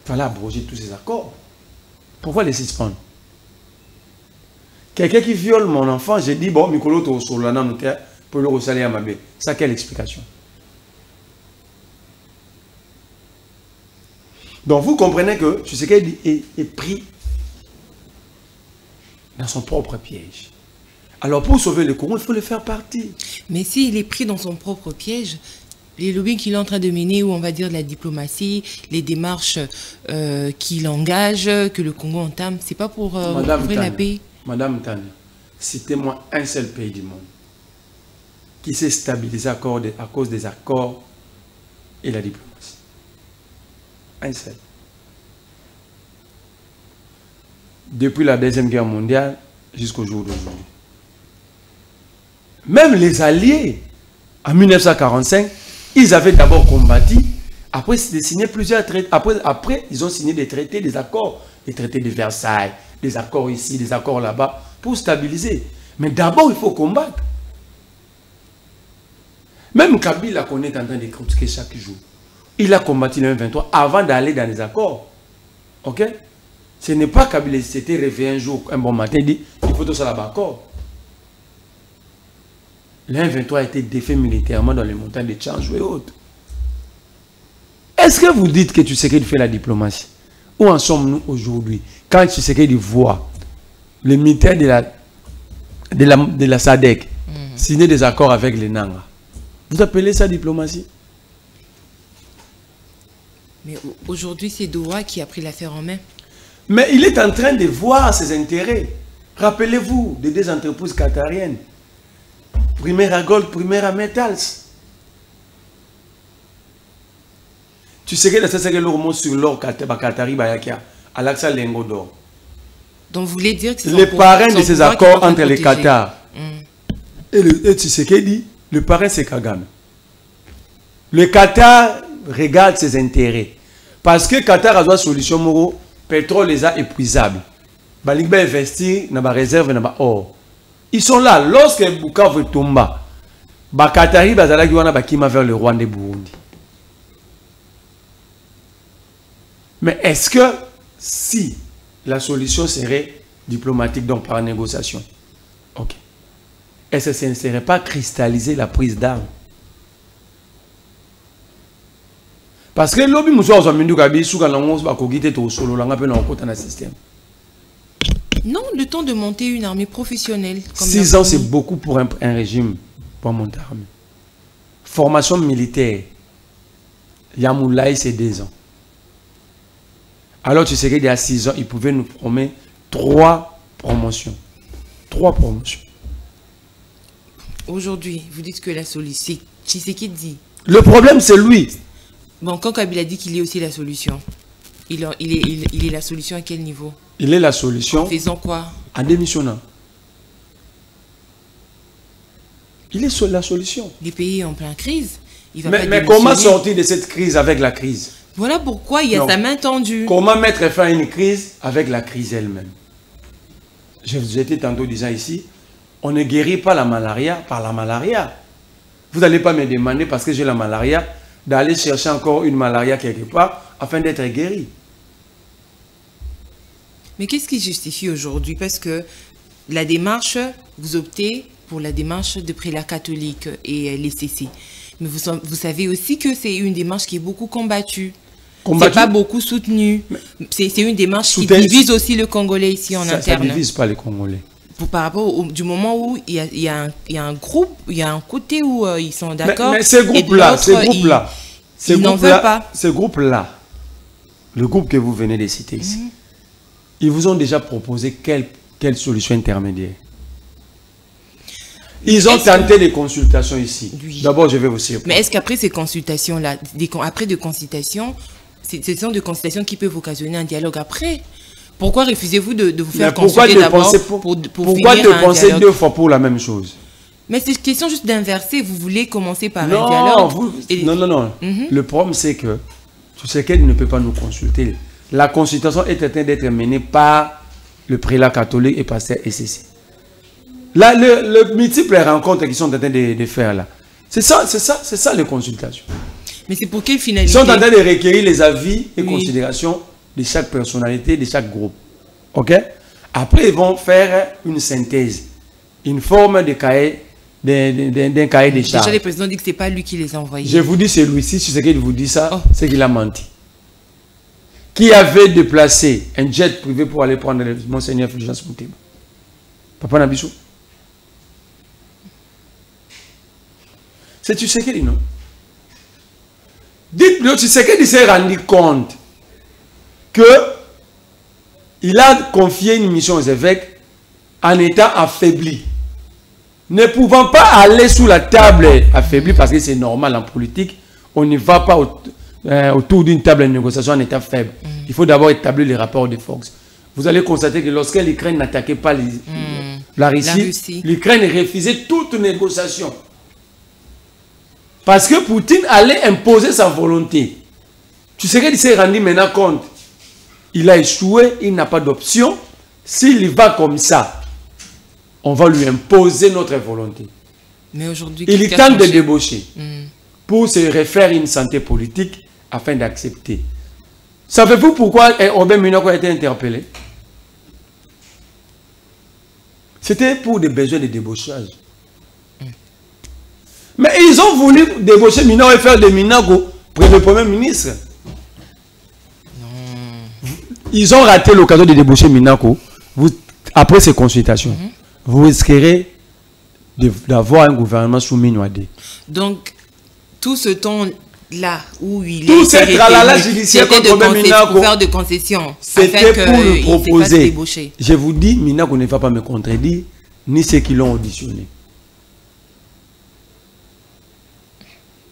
Il fallait abroger tous ces accords. Pourquoi les suspendre? Quelqu'un qui viole mon enfant, j'ai dit, bon, Mikolo to solana notaire pour le ressaler à ma bête. Ça, quelle explication? Donc, vous comprenez que tu sais qu'il est pris dans son propre piège. Alors, pour sauver le Congo, il faut le faire partir. Mais s'il est pris dans son propre piège, les lobbies qu'il est en train de mener, ou on va dire la diplomatie, les démarches qu'il engage, que le Congo entame, c'est pas pour ouvrir la paix. Madame Tania, citez-moi un seul pays du monde qui s'est stabilisé à cause des accords et la diplomatie. Un seul. Depuis la Deuxième Guerre mondiale jusqu'au jour d'aujourd'hui. Même les Alliés, en 1945, ils avaient d'abord combattu. Après, ils signé plusieurs traités. Après, ils ont signé des traités, des accords. Les traités de Versailles, des accords ici, des accords là-bas, pour stabiliser. Mais d'abord, il faut combattre. Même Kabila qu'on est en train de critiquer chaque jour, il a combattu le M23 avant d'aller dans les accords. Ok? Ce n'est pas Kabila, c'était réveillé un jour, un bon matin, il dit, il faut tout ça là-bas encore. Le M23 a été défait militairement dans les montagnes de Tchanjou et autres. Est-ce que vous dites que Tshisekedi fait la diplomatie? Où en sommes-nous aujourd'hui? Quand Tshisekedi voit les militaires de la SADC signer des accords avec les Nanga, vous appelez ça diplomatie? Mais aujourd'hui, c'est Doha qui a pris l'affaire en main. Mais il est en train de voir ses intérêts. Rappelez-vous des deux entreprises qatariennes. Primera Gold, Primera Metals. Tu sais que c'est que l'or sur l'or Qatari Bayakia, Alaxa Lengo d'or. Donc vous voulez dire que c'est les parrains de ces accords entre les Qatar et tu sais qu'il dit, le parrain c'est Kagame. Le Qatar regarde ses intérêts. Parce que Qatar a besoin de solution, Moro, pétrole les a épuisables. Balik va investir dans la réserve dans or. Ils sont là. Lorsque Bukavu tomba, Qatari bazala kiwana bakima vers le Rwanda et Burundi. Mais est-ce que si la solution serait diplomatique, donc par négociation, ok, est-ce que ce ne serait pas cristalliser la prise d'armes? Parce que l'objet muso a mindu kabi suka na ngos ba kogite to solo la ngape na okota na système. Non, le temps de monter une armée professionnelle. 6 ans, c'est beaucoup pour un régime pour monter armée. Formation militaire, Yamoulaye, c'est 2 ans. Alors tu sais qu'il y a 6 ans, il pouvait nous promettre 3 promotions. 3 promotions. Aujourd'hui, vous dites que la solution, Tshisekedi dit. Le problème, c'est lui. Bon, quand Kabila dit qu'il est aussi la solution, il est la solution à quel niveau? Il est la solution. En faisant quoi? En démissionnant. Il est la solution. Les pays en pleine crise. Mais comment sortir de cette crise avec la crise? Voilà pourquoi il y a sa main tendue. Comment mettre fin à une crise avec la crise elle-même? Je vous étais tantôt disant ici, on ne guérit pas la malaria par la malaria. Vous n'allez pas me demander, parce que j'ai la malaria, d'aller chercher encore une malaria quelque part afin d'être guéri. Mais qu'est-ce qui justifie aujourd'hui? Parce que la démarche, vous optez pour la démarche de prélats catholiques et les CC. Mais vous savez aussi que c'est une démarche qui est beaucoup combattue. C'est pas beaucoup soutenu. C'est une démarche qui divise aussi le Congolais ici en interne. Ça divise pas les Congolais. Par rapport du moment où il y a un groupe, il y a un côté où ils sont d'accord. Mais ces groupes-là, ces groupes-là, le groupe que vous venez de citer ici, ils vous ont déjà proposé quelle solution intermédiaire? Ils ont tenté des consultations ici. Oui. D'abord, je vais vous surprendre. Mais est-ce qu'après ces consultations-là, après de consultations, ce sont des consultations qui peuvent occasionner un dialogue après? Pourquoi refusez-vous de vous faire consulter d'abord pourquoi te penser deux fois pour la même chose? Mais c'est une question juste d'inverser. Vous voulez commencer par un dialogue? Non. Le problème, c'est que tu sais qu'elle ne peut pas nous consulter. La consultation est en train d'être menée par le prélat catholique et pasteur SCC. Là, le multiples rencontres qui sont en train de faire là, c'est ça les consultations. Mais c'est pour quelle finalité? Ils sont en train de recueillir les avis et considérations de chaque personnalité, de chaque groupe. Ok? Après, ils vont faire une synthèse, une forme de cahier, d'un cahier des charges. Déjà, le président dit que ce n'est pas lui qui les a envoyés. Je vous dis, c'est lui-ci, si c'est qu'il vous dit ça, c'est qu'il a menti. Qui avait déplacé un jet privé pour aller prendre le Monseigneur Fulgence Moutéba? Papa Nabissou? C'est Tshisekedi, non? Dites-le, Tshisekedi s'est rendu compte que il a confié une mission aux évêques en étant affaibli. Ne pouvant pas aller sous la table affaibli, parce que c'est normal en politique, on ne va pas autour d'une table de négociation en état faible. Il faut d'abord établir les rapports de force. Vous allez constater que lorsque l'Ukraine n'attaquait pas la Russie, l'Ukraine refusait toute négociation. Parce que Poutine allait imposer sa volonté. Tu sais qu'il s'est rendu maintenant compte. Il a échoué, il n'a pas d'option. S'il va comme ça, on va lui imposer notre volonté. Mais aujourd'hui, il tente de débaucher pour se refaire une santé politique afin d'accepter. Savez-vous pourquoi Aubin Minoko a été interpellé? C'était pour des besoins de débauchage. Mais ils ont voulu débaucher Minoko et faire de Minoko le Premier ministre. Non. Ils ont raté l'occasion de débaucher Minoko. Après ces consultations, vous risquerez d'avoir un gouvernement sous Minouadé. Donc, tout ce temps-là où il tout ce tralala judiciaire contre Minako, pour faire de concessions, c'était pour le proposer. Je vous dis, Minako ne va pas me contredire, ni ceux qui l'ont auditionné.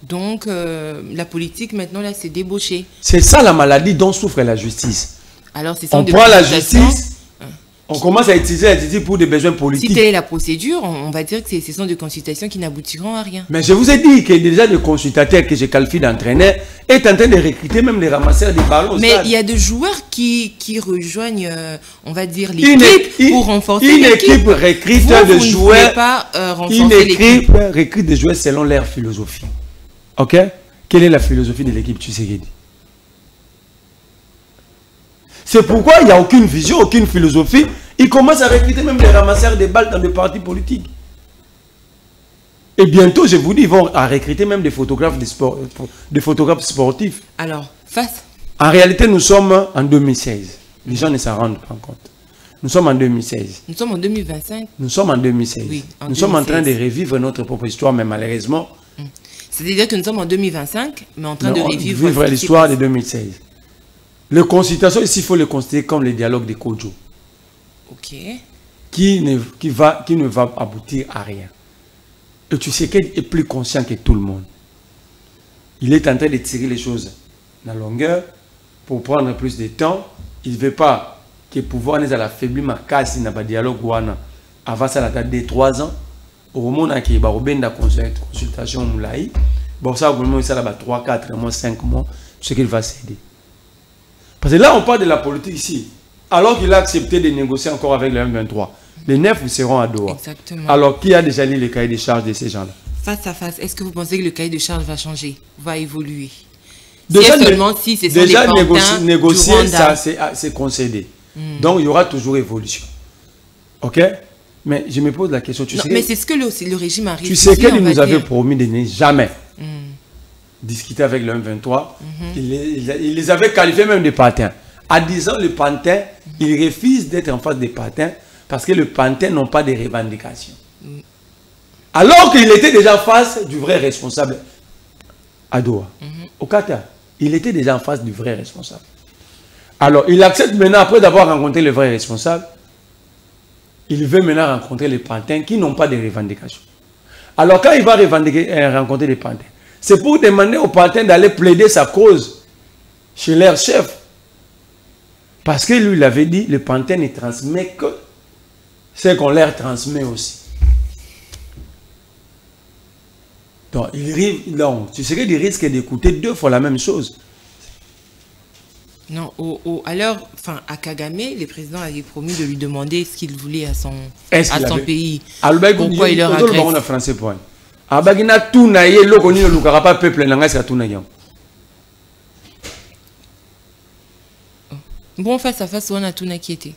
Donc, la politique, maintenant, là, c'est débauché. C'est ça la maladie dont souffre la justice. Alors, on prend la justice, on commence à utiliser la justice pour des besoins politiques. Si telle est la procédure, on va dire que ce sont des consultations qui n'aboutiront à rien. Mais je vous ai dit que déjà des consultateurs que je qualifie d'entraîneurs est en train de recruter même les ramasseurs des ballons. Mais il y a des joueurs qui rejoignent, on va dire, l'équipe pour renforcer l'équipe. Une équipe recrute des joueurs. Une équipe recrute des joueurs selon leur philosophie. Ok? Quelle est la philosophie de l'équipe Tshisekedi? C'est pourquoi il n'y a aucune vision, aucune philosophie. Ils commencent à recruter même les ramasseurs des balles dans des partis politiques. Et bientôt, je vous dis, ils vont recruter même des photographes, des photographes sportifs. Alors, face. En réalité, nous sommes en 2016. Les gens ne s'en rendent pas compte. Nous sommes en 2016. Nous sommes en 2025. Nous sommes en 2016. Oui, nous sommes en train de revivre notre propre histoire, mais malheureusement... C'est-à-dire que nous sommes en 2025, mais en train de revivre l'histoire de 2016. Les consultations, ici, il faut les considérer comme les dialogues de Kodjo. Ok. Qui ne va aboutir à rien. Et tu sais qu'il est plus conscient que tout le monde. Il est en train de tirer les choses dans la longueur pour prendre plus de temps. Il ne veut pas que le pouvoir n'est à la faible ma casse, il n'a pas de dialogue avant ça, la date de 3 ans. Au moment où il y a une consultation, bon, ça, au moment où il y a 3, 4 mois, 5 mois, ce qu'il va céder. Parce que là, on parle de la politique ici. Alors qu'il a accepté de négocier encore avec le M23. Les 9 seront à Doha. Exactement. Alors, qui a déjà lu les cahiers de charges de ces gens-là? Face à face, est-ce que vous pensez que le cahier de charges va changer, va évoluer? Déjà, négocier, ça, c'est concédé. Donc, il y aura toujours évolution. OK? Mais je me pose la question. Non, mais c'est ce que le régime a réussi. Tu sais qu'il nous avait promis de ne jamais discuter avec le M23. Il les avait qualifiés même de patins. En disant le pantin, il refuse d'être en face des patins parce que les pantins n'ont pas de revendications. Alors qu'il était déjà en face du vrai responsable à Doha. Au Qatar, il était déjà en face du vrai responsable. Alors, il accepte maintenant, après d'avoir rencontré le vrai responsable, il veut maintenant rencontrer les pantins qui n'ont pas de revendications. Alors, quand il va rencontrer les pantins, c'est pour demander aux pantins d'aller plaider sa cause chez leur chef. Parce que lui, il avait dit, le pantin ne transmet que ce qu'on leur transmet aussi. Donc, tu sais qu'il risque d'écouter 2 fois la même chose. Non, alors, à Kagame, le président avait promis de lui demander ce qu'il voulait à son pays. Pourquoi il leur agresse. Bon, face à face, on a tout qui était.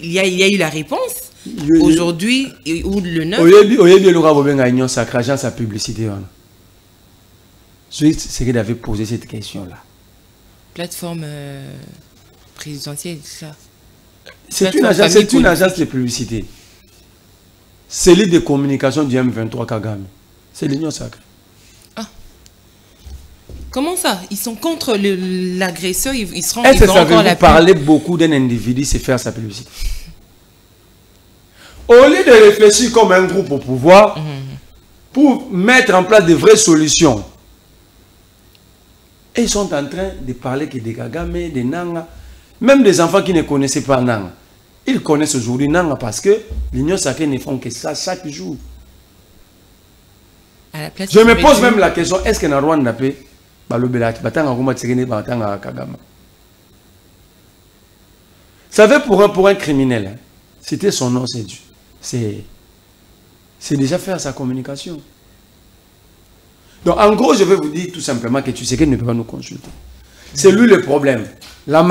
Il y a eu la réponse. Aujourd'hui, ou le 9. C'est qu'il avait posé cette question-là. Plateforme présidentielle, ça. C'est une agence de publicité. C'est l'île de communication du M23 Kagame. C'est l'Union sacrée. Ah. Comment ça? Ils sont contre l'agresseur, ils seront... Est-ce que ça veut vous parler beaucoup d'un individu, c'est faire sa publicité? Au lieu de réfléchir comme un groupe au pouvoir, pour mettre en place de vraies solutions, et ils sont en train de parler que des Kagame, des Nanga, même des enfants qui ne connaissaient pas Nanga. Ils connaissent aujourd'hui Nanga parce que l'Union sacrée ne font que ça chaque jour. Je me pose même la question, est-ce que dans Rwanda, ça veut pour un criminel, citer son nom, c'est déjà faire sa communication. Donc, en gros, je vais vous dire tout simplement que tu sais qu'elle ne peut pas nous consulter. C'est lui le problème. Le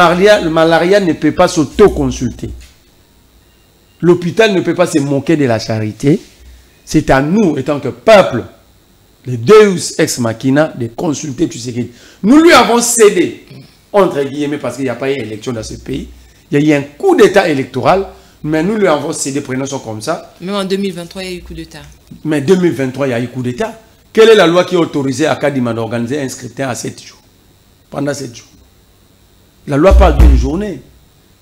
malaria ne peut pas s'auto-consulter. L'hôpital ne peut pas se moquer de la charité. C'est à nous, étant que peuple, les Deus ex machina, de consulter tu sais que nous lui avons cédé, entre guillemets, parce qu'il n'y a pas eu d'élection dans ce pays. Il y a eu un coup d'état électoral, mais nous lui avons cédé, prenons ça comme ça. Même en 2023, il y a eu coup d'état. Mais en 2023, il y a eu coup d'état. Quelle est la loi qui a autorisé à Kadima d'organiser un scrutin à 7 jours? Pendant 7 jours. La loi parle d'une journée.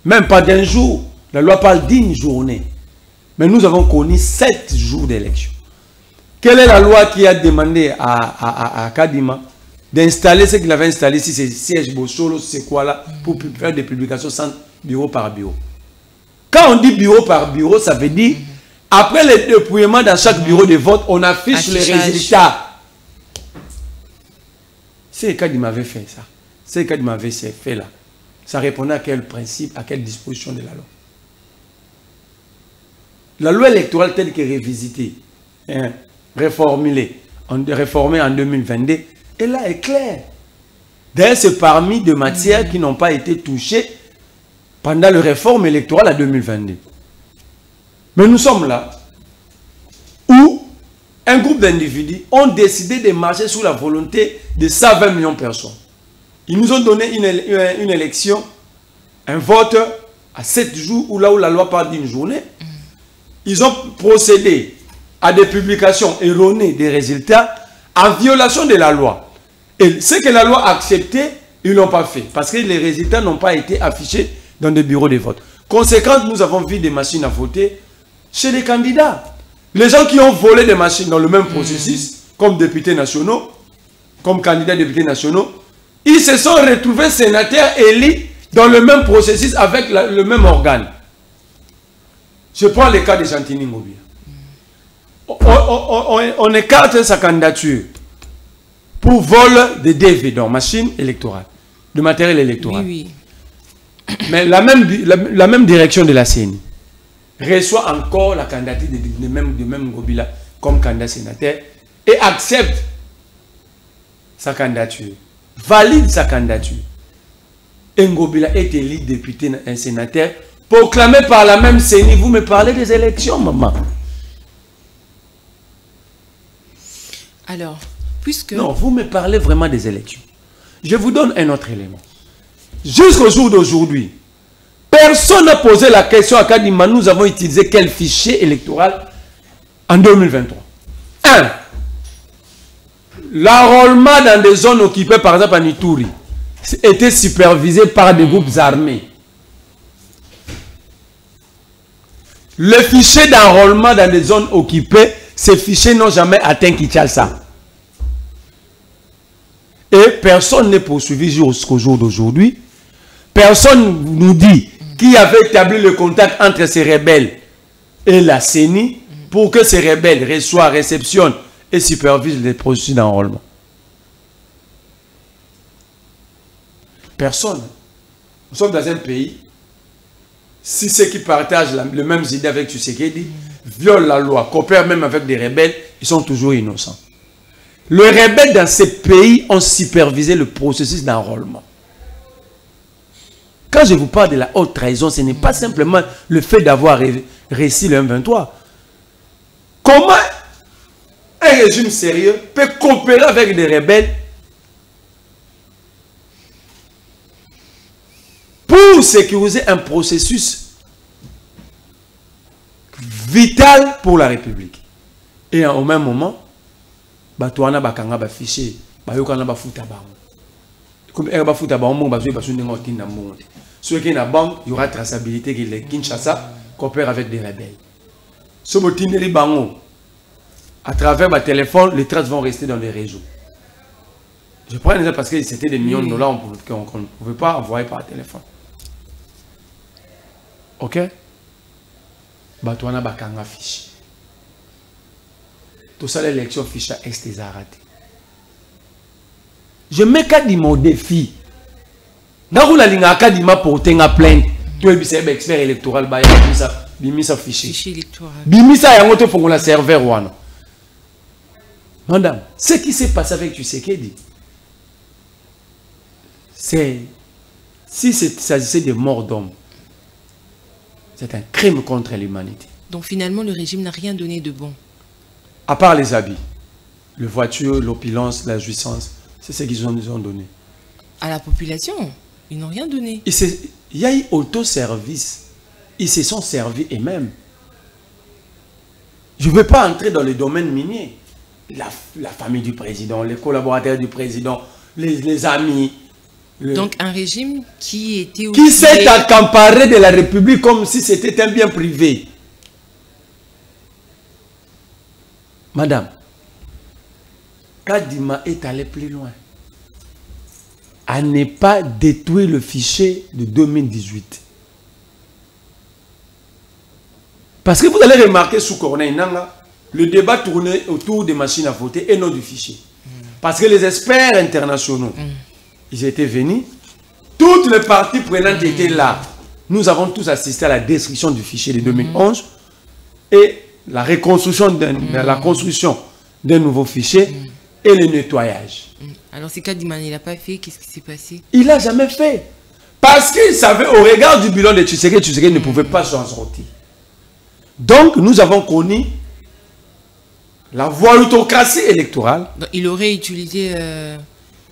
Même pas d'un jour. La loi parle d'une journée. Mais nous avons connu 7 jours d'élection. Quelle est la loi qui a demandé à Kadima d'installer ce qu'il avait installé ici, ces sièges Bossolo, c'est quoi là, pour faire des publications sans bureau par bureau? Quand on dit bureau par bureau, ça veut dire après le dépouillement dans chaque bureau de vote, on affiche les résultats. C'est le cas qu'il m'avait fait ça. C'est le cas qu'il m'avait fait là. Ça répondait à quel principe, à quelle disposition de la loi? La loi électorale telle que révisitée, réformée en 2022, elle là est claire. D'ailleurs, c'est parmi des matières qui n'ont pas été touchées pendant la réforme électorale en 2022. Mais nous sommes là où un groupe d'individus ont décidé de marcher sous la volonté de 120 millions de personnes. Ils nous ont donné une élection, un vote à 7 jours, où là où la loi parle d'une journée. Ils ont procédé à des publications erronées des résultats en violation de la loi. Et ce que la loi a accepté, ils ne l'ont pas fait. Parce que les résultats n'ont pas été affichés dans des bureaux de vote. Conséquence, nous avons vu des machines à voter chez les candidats. Les gens qui ont volé des machines dans le même processus, comme députés nationaux, comme candidats députés nationaux, ils se sont retrouvés sénateurs élus dans le même processus avec le même organe. Je prends le cas de Jantini Mobile. On écarte sa candidature pour vol de DV, donc machine électorale, de matériel électoral. Oui, oui. Mais la même direction de la CENI reçoit encore la candidature de même Ngobila comme candidat sénateur et accepte sa candidature, valide sa candidature. Et Ngobila est élu député, un sénateur proclamé par la même CENI, vous me parlez des élections, maman. Alors, puisque... Non, vous me parlez vraiment des élections. Je vous donne un autre élément. Jusqu'au jour d'aujourd'hui, personne n'a posé la question à Kadima, nous avons utilisé quel fichier électoral en 2023. 1. L'enrôlement dans des zones occupées, par exemple en Ituri, était supervisé par des groupes armés. Le fichier d'enrôlement dans des zones occupées, ces fichiers n'ont jamais atteint Kinshasa. Et personne n'est poursuivi jusqu'au jour d'aujourd'hui. Personne nous dit qui avait établi le contact entre ces rebelles et la CENI pour que ces rebelles reçoivent, réceptionnent et supervisent les processus d'enrôlement. Personne. Nous sommes dans un pays, si ceux qui partagent les mêmes idées avec Tshisekedi violent la loi, coopèrent même avec des rebelles, ils sont toujours innocents. Les rebelles dans ces pays ont supervisé le processus d'enrôlement. Quand je vous parle de la haute trahison, ce n'est pas simplement le fait d'avoir réussi le M23. Comment un régime sérieux peut coopérer avec des rebelles pour sécuriser un processus vital pour la République? Et au même moment, Batouana Bakanga ba fichier, Bayokana ba futa bango. Comme elle ba futa bango, ba ba sundenga otinda monde. Ceux qui na banque, il y aura traçabilité que les Kinshasa coopèrent avec des rebelles. Ce motineli bango, à travers ma téléphone, les traces vont rester dans les réseaux. Je prends un exemple parce que c'était des millions de dollars qu'on ne pouvait pas envoyer par téléphone. Ok? Batouana Bakanga fichier. Tout ça, l'élection fiche à est raté. Je mets Kadima au défi. Dans la ligne à Kadima pour tenir plainte, tu es expert électoral, bimisa fichier. Bimisa y a un autre pour la serveur ouana. Madame, ce qui s'est passé avec Tshisekedi, c'est si il s'agissait de morts d'hommes, c'est un crime contre l'humanité. Donc finalement, le régime n'a rien donné de bon. À part les habits, les voitures, l'opulence, la jouissance, c'est ce qu'ils nous ont donné. À la population, ils n'ont rien donné. Il y a eu autoservice. Ils se sont servis eux-mêmes. Je ne veux pas entrer dans le domaine minier. La famille du président, les collaborateurs du président, les amis. Donc un régime qui était qui s'est accaparé de la République comme si c'était un bien privé. Madame, Kadima est allé plus loin. À ne pas détruire le fichier de 2018. Parce que vous allez remarquer sous Corneille Nanga, le débat tournait autour des machines à voter et non du fichier. Parce que les experts internationaux, ils étaient venus, toutes les parties prenantes étaient là. Nous avons tous assisté à la destruction du fichier de 2011 et la reconstruction, la construction d'un nouveau fichier et le nettoyage. Alors si Kadima il n'a pas fait, qu'est-ce qui s'est passé? Il n'a jamais fait. Parce qu'il savait, au regard du bilan de Tshisekedi ne pouvait pas s'en sortir. Donc nous avons connu la voilutocratie électorale. Donc, il aurait utilisé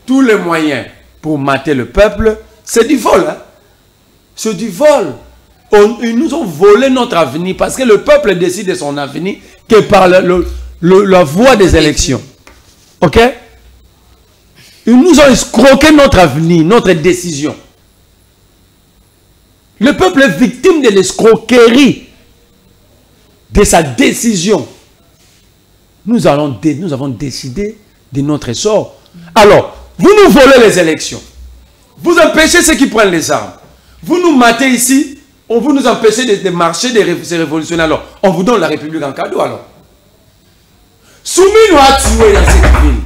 tous les moyens pour mater le peuple. C'est du vol. Hein? C'est du vol. Ils nous ont volé notre avenir parce que le peuple décide de son avenir que par la voie des élections. Ok? Ils nous ont escroqué notre avenir, notre décision. Le peuple est victime de l'escroquerie de sa décision. Nous avons décidé de notre sort. Alors, vous nous volez les élections. Vous empêchez ceux qui prennent les armes. Vous nous matez ici. On veut nous empêcher de marcher, de se révolutionner. Alors, on vous donne la République en cadeau alors. Soumis-nous à tuer dans cette ville.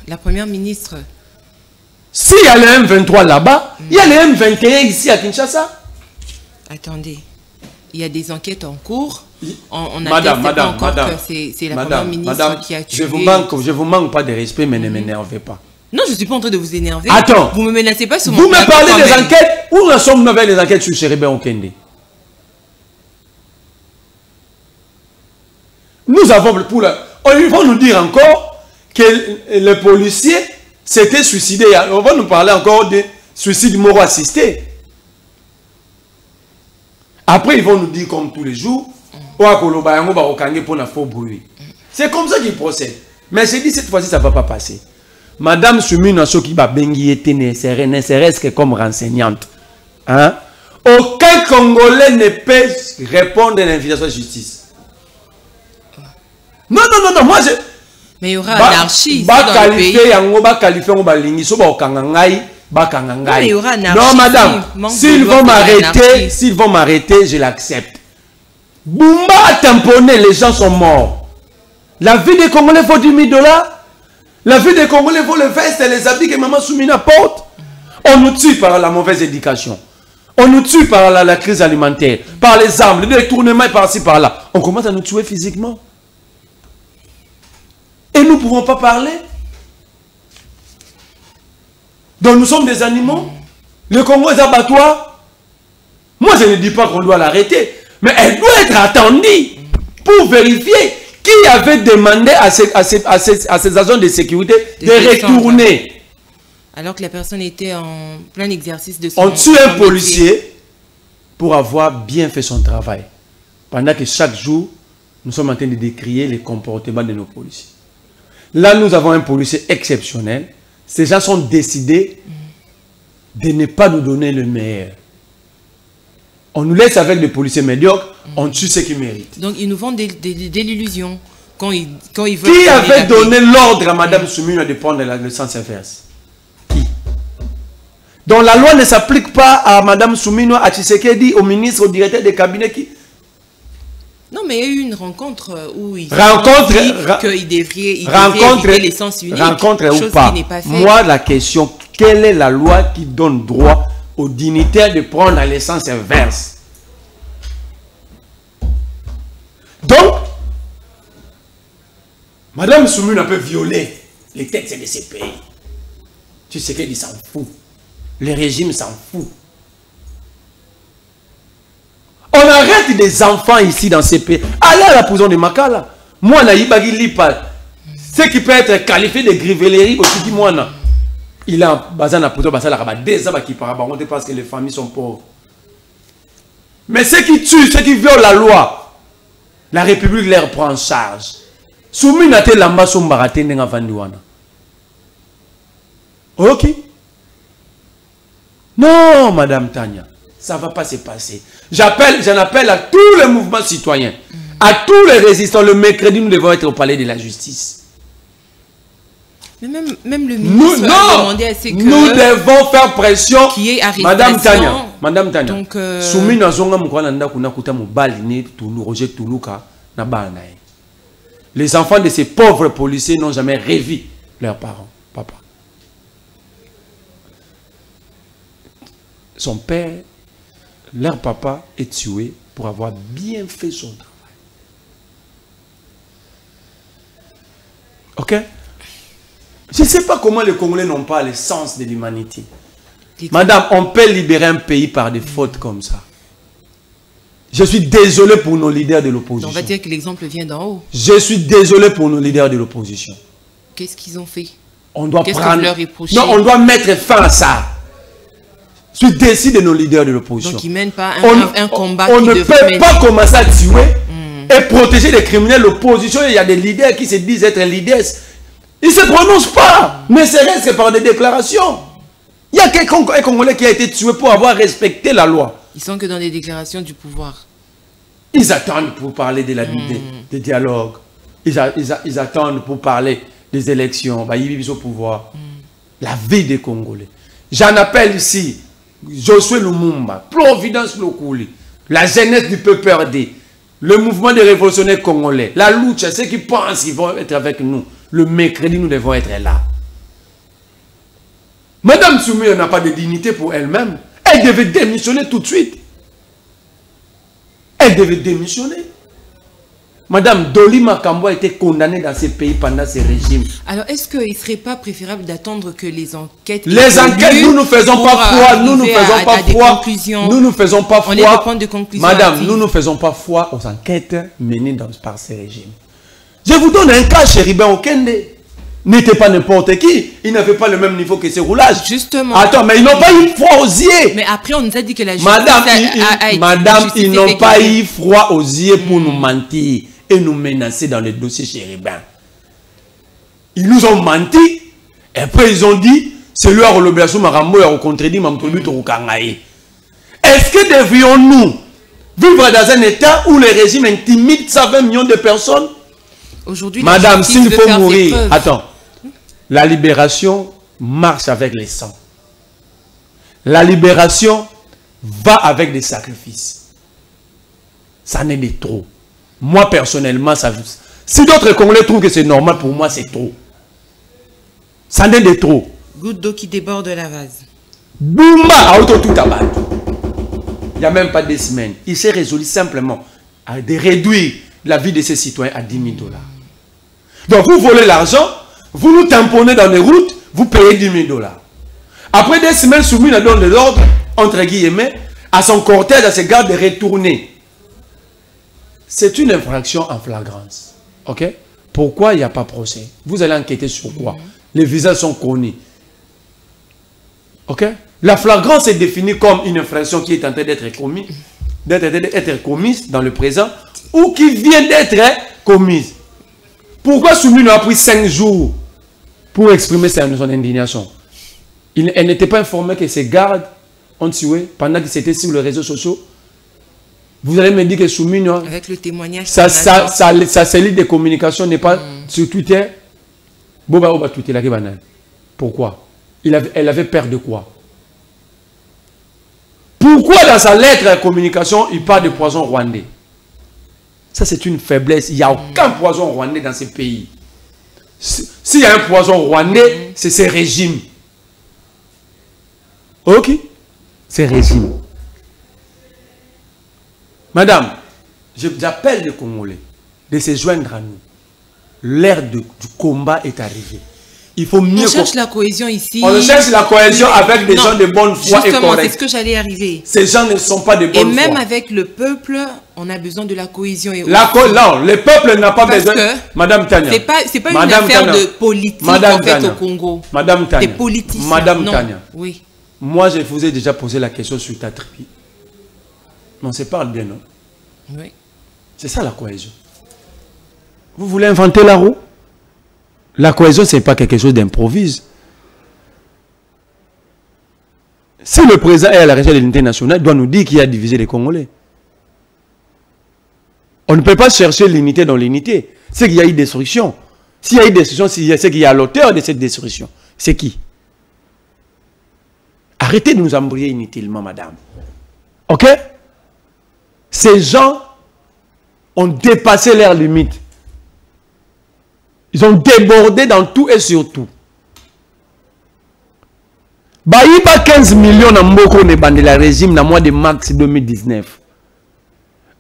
La première ministre. S'il y a le M23 là-bas, il y a le M21 ici à Kinshasa. Attendez. Il y a des enquêtes en cours. Madame, c'est la première ministre qui a tué. Je vous manque pas de respect, mais ne m'énervez pas. Non, je ne suis pas en train de vous énerver. Attends. Vous ne me menacez pas sur mon Vous me parlez des même. enquêtes. Où en sommes-nous avec les enquêtes sur Chéribin Okende? Nous avons pour la... Ils vont nous dire encore que le policier s'était suicidé. On va nous parler encore de suicide mort assisté. Après, ils vont nous dire comme tous les jours, c'est comme ça qu'ils procèdent. Mais j'ai dit cette fois-ci, ça ne va pas passer. Madame Soumina Soki Babengi était ne serait-ce que comme renseignante. Hein? Aucun Congolais ne peut répondre à l'invitation de justice. Non, moi je... Mais il y aura anarchie dans le pays. Non, madame, s'ils vont m'arrêter, je l'accepte. Boumba a tamponné, les gens sont morts. La vie des Congolais vaut 10 000 $. La vie des Congolais vaut le veste et les habits que maman Soumina porte. On nous tue par la mauvaise éducation. On nous tue par la crise alimentaire, par les armes, le détournement par-ci, par-là. On commence à nous tuer physiquement. Et nous ne pouvons pas parler. Donc nous sommes des animaux. Le Congo est abattoir. Moi je ne dis pas qu'on doit l'arrêter. Mais elle doit être attendue pour vérifier qui avait demandé à ces agents de sécurité de retourner. Alors que la personne était en plein exercice de son... On tue un policier pour avoir bien fait son travail. Pendant que chaque jour, nous sommes en train de décrier les comportements de nos policiers. Là, nous avons un policier exceptionnel. Ces gens sont décidés de ne pas nous donner le meilleur. On nous laisse avec des policiers médiocres, on tue ceux qui méritent. Donc, ils nous vendent de l'illusion quand ils veulent... Qui avait donné l'ordre à Mme Soumina de prendre le sens inverse? Qui? Donc, la loi ne s'applique pas à Mme Soumina, à Tshisekedi, au ministre, au directeur des cabinets qui... Non, mais il y a eu une rencontre où ils ont dit qu'ils devraient l'essence unique. Rencontre ou pas, moi, la question, quelle est la loi qui donne droit aux dignitaires de prendre l'essence inverse? Donc, Mme Soumina peut violer les textes de ces pays. Tu sais qu'il s'en fout. Le régime s'en fout. On arrête des enfants ici dans ces pays. Allez à la prison de Makala. Moi, Naïbagi Lipa. Ce qui peut être qualifié de grivellerie, aussi dit moi, il a basé la prison, des ans qui parlent parce que les familles sont pauvres. Mais ceux qui tuent, ceux qui violent la loi, la République les prend en charge. Soumi n'a été lamba sombarate n'enga vandiwana. Ok. Non, Madame Tania. Ça ne va pas se passer. J'en appelle à tous les mouvements citoyens, à tous les résistants. Le mercredi, nous devons être au palais de la justice. Mais même le ministre a demandé à ce que... Nous devons faire pression. Qui est arrestation. Madame Tania. Donc... Soumi na zonga moukwalanda kuna kuta mobali ne Toulou, Roger Toulouka, na banae. Les enfants de ces pauvres policiers n'ont jamais rêvé leurs parents, papa. Son père... Leur papa est tué pour avoir bien fait son travail. Ok? Je ne sais pas comment les Congolais n'ont pas le sens de l'humanité. Madame, on peut libérer un pays par des fautes comme ça. Je suis désolé pour nos leaders de l'opposition. On va dire que l'exemple vient d'en haut. Je suis désolé pour nos leaders de l'opposition. Qu'est-ce qu'ils ont fait? On doit Qu'est-ce prendre... que vous leur reprochez? Non, on doit mettre fin à ça. Je suis déçu de nos leaders de l'opposition. Donc ils ne mènent pas un combat. On ne peut pas commencer à tuer et protéger les criminels. L'opposition, il y a des leaders qui se disent être leaders. Ils ne se prononcent pas, ne serait-ce que par des déclarations. Il y a quelqu'un, un Congolais qui a été tué pour avoir respecté la loi. Ils sont que dans des déclarations du pouvoir. Ils attendent pour parler de des dialogues. Ils attendent pour parler des élections. Ils sont au pouvoir. La vie des Congolais. J'en appelle ici Josué Lumumba, Providence Lokouli, la jeunesse du peuple RD, le mouvement des révolutionnaires congolais, la lucha, ceux qui pensent qu'ils vont être avec nous. Le mercredi, nous devons être là. Madame Soumia n'a pas de dignité pour elle-même. Elle devait démissionner tout de suite. Elle devait démissionner. Madame Dolly Makambo a été condamnée dans ces pays pendant ces régimes. Alors, est-ce qu'il ne serait pas préférable d'attendre que les enquêtes... Les enquêtes, nous ne faisons pas foi. Nous ne faisons pas foi. Nous ne faisons pas foi. On est point de conclusion. Madame, nous ne faisons pas foi aux enquêtes menées par ces régimes. Je vous donne un cas, Chéribin Okende. N'était pas n'importe qui. Il n'avait pas le même niveau que ces roulages. Justement. Attends, mais ils n'ont pas eu froid aux yeux. Mais après, on nous a dit que la justice... Madame, ils n'ont pas eu froid aux yeux pour nous mentir et nous menacer dans le dossier Chéribin. Ils nous ont menti. Et après, ils ont dit, c'est lui à l'obligation Marambo a contredit Mamtobi Torukangaye. Est-ce que devrions-nous vivre dans un état où le régime intimide 120 millions de personnes? Aujourd'hui, Madame, s'il faut mourir, attends. La libération marche avec les sangs. La libération va avec des sacrifices. Ça n'est de trop. Moi, personnellement, ça... si d'autres Congolais trouvent que c'est normal, pour moi, c'est trop. Ça n'est de trop. Goutte d'eau qui déborde la vase. Boumba, auto tout à battre. Il n'y a même pas des semaines. Il s'est résolu simplement de réduire la vie de ses citoyens à 10 000 $. Donc, vous volez l'argent, vous nous tamponnez dans les routes, vous payez 10 000 $. Après des semaines soumis à donne de l'ordre, entre guillemets, à son cortège, à ses gardes de retourner. C'est une infraction en flagrance. Ok? Pourquoi il n'y a pas procès? Vous allez enquêter sur quoi? Les visages sont connus. Ok? La flagrance est définie comme une infraction qui est en train d'être commise dans le présent ou qui vient d'être commise. Pourquoi Soumino a pris 5 jours pour exprimer son indignation? Elle n'était pas informée que ses gardes ont tué pendant que c'était sur les réseaux sociaux. Vous allez me dire que Soumino, avec le témoignage, sa cellule de communication n'est pas sur Twitter. Pourquoi? Elle avait peur de quoi? Pourquoi dans sa lettre de communication, il parle de poison rwandais? Ça, c'est une faiblesse. Il n'y a aucun poison rwandais dans ces pays. S'il y a un poison rwandais, c'est ces régimes. Ok? Ces régimes. Madame, j'appelle les Congolais de se joindre à nous. L'ère du combat est arrivée. Il faut mieux... On cherche la cohésion ici. On cherche la cohésion avec des gens de bonne foi et corrects. C'est ce que j'allais arriver. Ces gens ne sont pas de bonne foi. Et même avec le peuple, on a besoin de la cohésion. Et non, le peuple n'a pas besoin... Madame Tania. C'est pas une affaire de politique en fait au Congo. Madame Tania. Des politiciens. Madame Tania. Oui. Moi, je vous ai déjà posé la question sur ta tribu. On se parle bien, non? Oui. C'est ça la cohésion. Vous voulez inventer la roue? La cohésion, ce n'est pas quelque chose d'improvise. Si le président est à la recherche de l'unité nationale, il doit nous dire qu'il a divisé les Congolais. On ne peut pas chercher l'unité dans l'unité. C'est qu'il y a eu destruction. S'il y a eu destruction, c'est qu'il y a l'auteur de cette destruction. C'est qui? Arrêtez de nous embrouiller inutilement, madame. Ok? Ces gens ont dépassé leurs limites. Ils ont débordé dans tout et sur tout. Baïba 15 millions na mboko ne bandela régime na mois de mars 2019.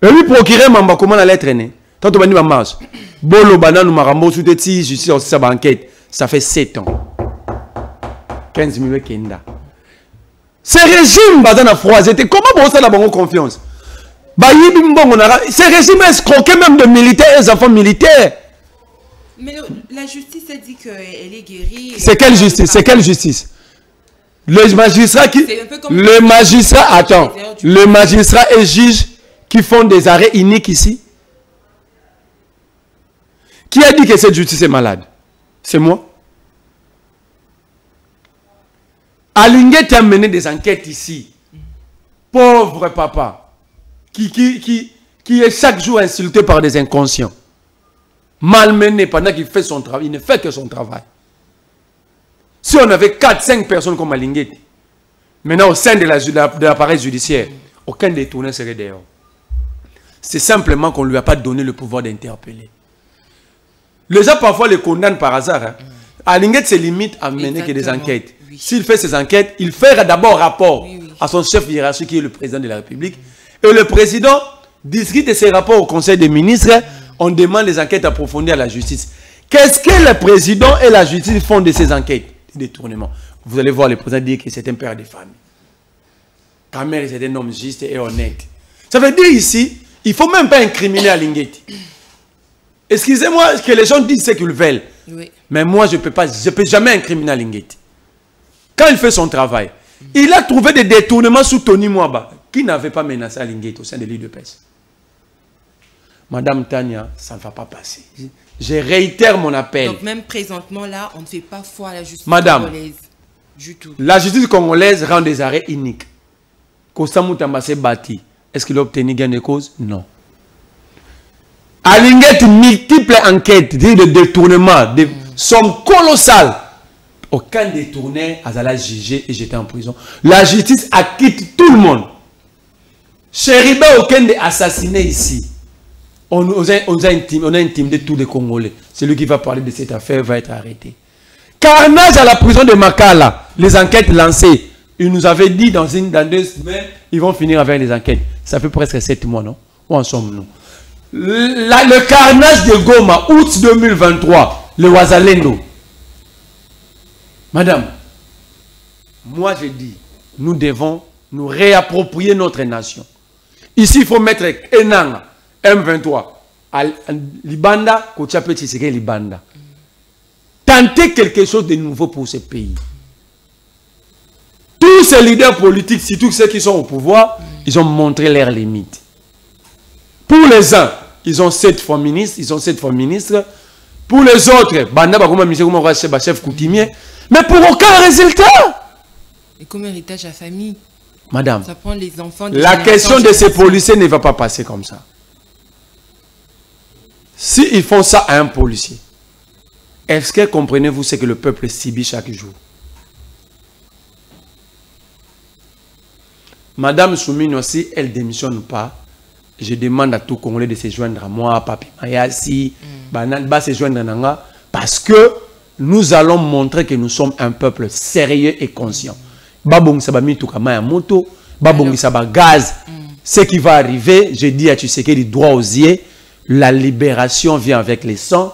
Et lui procurer mamba comment la lettre né. Tant on bani ma marche. Bolo banane marambo sous teti justice sur sa banquette. Ça fait 7 ans. 15 millions kenda. Ces régimes bazana froisé. Comment bon ça la bonne confiance? Baïbi mbongo na ces régimes escroqués même de militaires et enfants militaires. Mais la justice a dit qu'elle est guérie. C'est quelle justice? C'est quelle justice? Le magistrat qui... Le magistrat, attends. Le magistrat et juge qui font des arrêts iniques ici. Qui a dit que cette justice est malade? C'est moi. Alinguet a mené des enquêtes ici. Pauvre papa. Qui est chaque jour insulté par des inconscients. Malmené pendant qu'il fait son travail. Il ne fait que son travail. Si on avait 4-5 personnes comme Alinguet, maintenant au sein de l'appareil judiciaire, aucun détourné serait dehors. C'est simplement qu'on ne lui a pas donné le pouvoir d'interpeller. Les gens parfois les condamnent par hasard. Hein. Alinguet se limite à mener que des enquêtes. Oui. S'il fait ses enquêtes, il fait d'abord rapport à son chef hiérarchique qui est le président de la République. Et le président discute de ses rapports au Conseil des ministres On demande des enquêtes approfondies à la justice. Qu'est-ce que le président et la justice font de ces enquêtes? Des détournements. Vous allez voir le président dire que c'est un père de famille. Kamel, c'est un homme juste et honnête. Ça veut dire ici, il ne faut même pas incriminer Alinguet. Excusez-moi que les gens disent ce qu'ils veulent. Oui. Mais moi, je ne peux jamais incriminer Alinguet. Quand il fait son travail, il a trouvé des détournements sous Tony Mwaba, qui n'avait pas menacé Alinguet au sein de l'île de Pêche. Madame Tania, ça ne va pas passer. Je réitère mon appel. Donc même présentement là, on ne fait pas foi à la justice congolaise du tout. La justice congolaise rend des arrêts uniques. Kosta Moutamba s'est bâti. Est-ce qu'il a obtenu gain de cause? Non. Alinguet, multiples enquêtes de détournement, de sommes colossales. Aucun détourné a jugé et j'étais en prison. La justice acquitte tout le monde. Chériba, aucun des assassinés ici. On a intimidé tous les Congolais. Celui qui va parler de cette affaire va être arrêté. Carnage à la prison de Makala. Les enquêtes lancées. Ils nous avaient dit dans 2 semaines, ils vont finir avec les enquêtes. Ça fait presque 7 mois, non? Où en sommes-nous? Le carnage de Goma, août 2023, le Wazalendo. Madame, moi je dis, nous devons nous réapproprier notre nation. Ici, il faut mettre Enanga, M23, à Libanda, Kochape Tshisekedi Libanda. Tenter quelque chose de nouveau pour ce pays. Tous ces leaders politiques, surtout ceux qui sont au pouvoir, ils ont montré leurs limites. Pour les uns, ils ont 7 fois ministres, ils ont 7 fois ministres. Pour les autres, chef coutumier, mais pour aucun résultat. Et comme héritage à famille, madame, ça prend les enfants la question de ces policiers ne va pas passer comme ça. Si ils font ça à un policier, est-ce que comprenez-vous ce que le peuple subit chaque jour? Madame Soumine aussi, elle ne démissionne pas. Je demande à tout Congolais de se joindre à moi, Papi Mayasi, Banan, se joindre à Nanga, parce que nous allons montrer que nous sommes un peuple sérieux et conscient. Babong Sabami Toukama moto, Babong Saba gaz. Ce qui va arriver, je dis à Tshisekedi droit aux yeux, la libération vient avec les sangs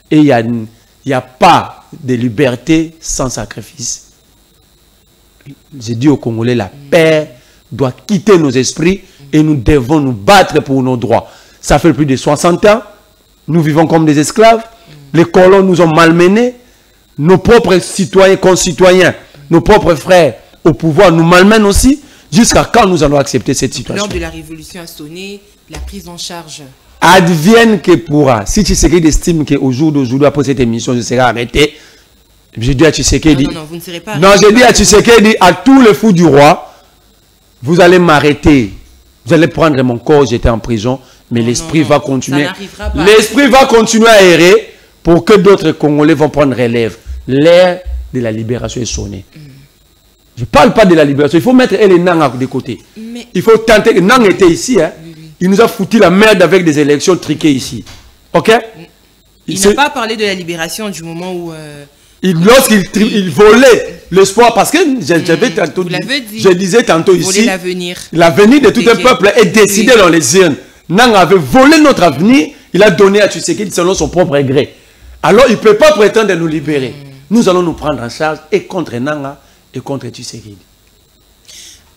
et il n'y a pas de liberté sans sacrifice. Je dis aux Congolais, la paix doit quitter nos esprits et nous devons nous battre pour nos droits. Ça fait plus de 60 ans, nous vivons comme des esclaves, les colons nous ont malmenés, nos propres citoyens, concitoyens, nos propres frères au pouvoir nous malmènent aussi, jusqu'à quand nous allons accepter cette situation? L'heure de la révolution a sonné, la prise en charge. Advienne que pourra. Si Tshisekedi estime qu'au jour d'aujourd'hui, après cette émission, je serai arrêté, je dis à Tshisekedi... Non, vous ne serez pas arrêté. Non, je dis à Tshisekedi, à tous les fous du roi, vous allez m'arrêter. Vous allez prendre mon corps, j'étais en prison, mais l'esprit va continuer. L'esprit va continuer à errer pour que d'autres Congolais vont prendre relève. L'ère de la libération est sonnée. Je ne parle pas de la libération. Il faut mettre les Nang de côté. Mais... il faut tenter. Nang était ici. Hein. Il nous a foutu la merde avec des élections triquées ici. Ok? Il n'a pas parlé de la libération du moment où... Lorsqu'il volait l'espoir, parce que je disais tantôt ici, l'avenir de tout un peuple est décidé dans les urnes. Nang avait volé notre avenir, il a donné à Tshisekedi selon son propre gré. Alors il ne peut pas prétendre de nous libérer. Nous allons nous prendre en charge et contre Nanga et contre Tshisekedi.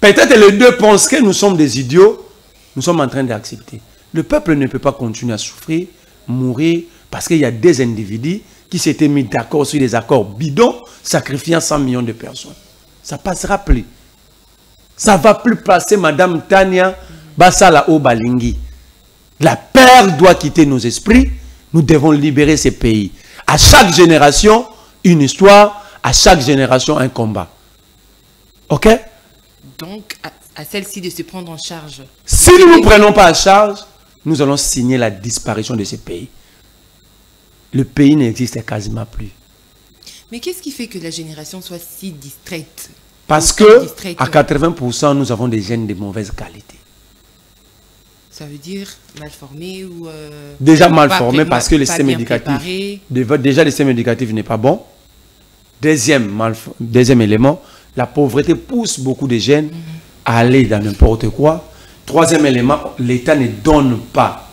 Peut-être les deux pensent que nous sommes des idiots, nous sommes en train d'accepter. Le peuple ne peut pas continuer à souffrir, mourir, parce qu'il y a des individus qui s'étaient mis d'accord sur des accords bidons, sacrifiant 100 millions de personnes. Ça ne passera plus. Ça ne va plus passer, Madame Tania, Basala Obalingi. La paix doit quitter nos esprits. Nous devons libérer ces pays. À chaque génération, une histoire. À chaque génération, un combat. Ok? Donc, à celle-ci de se prendre en charge. Si nous ne nous prenons pas en charge, nous allons signer la disparition de ces pays. Le pays n'existe quasiment plus. Mais qu'est-ce qui fait que la génération soit si distraite? Parce que à 80%, nous avons des gènes de mauvaise qualité. Ça veut dire mal formés ou... déjà mal formés parce que le système éducatif... Déjà, le système éducatif n'est pas bon. Deuxième élément, la pauvreté pousse beaucoup de jeunes à aller dans n'importe quoi. Troisième élément, l'État ne donne pas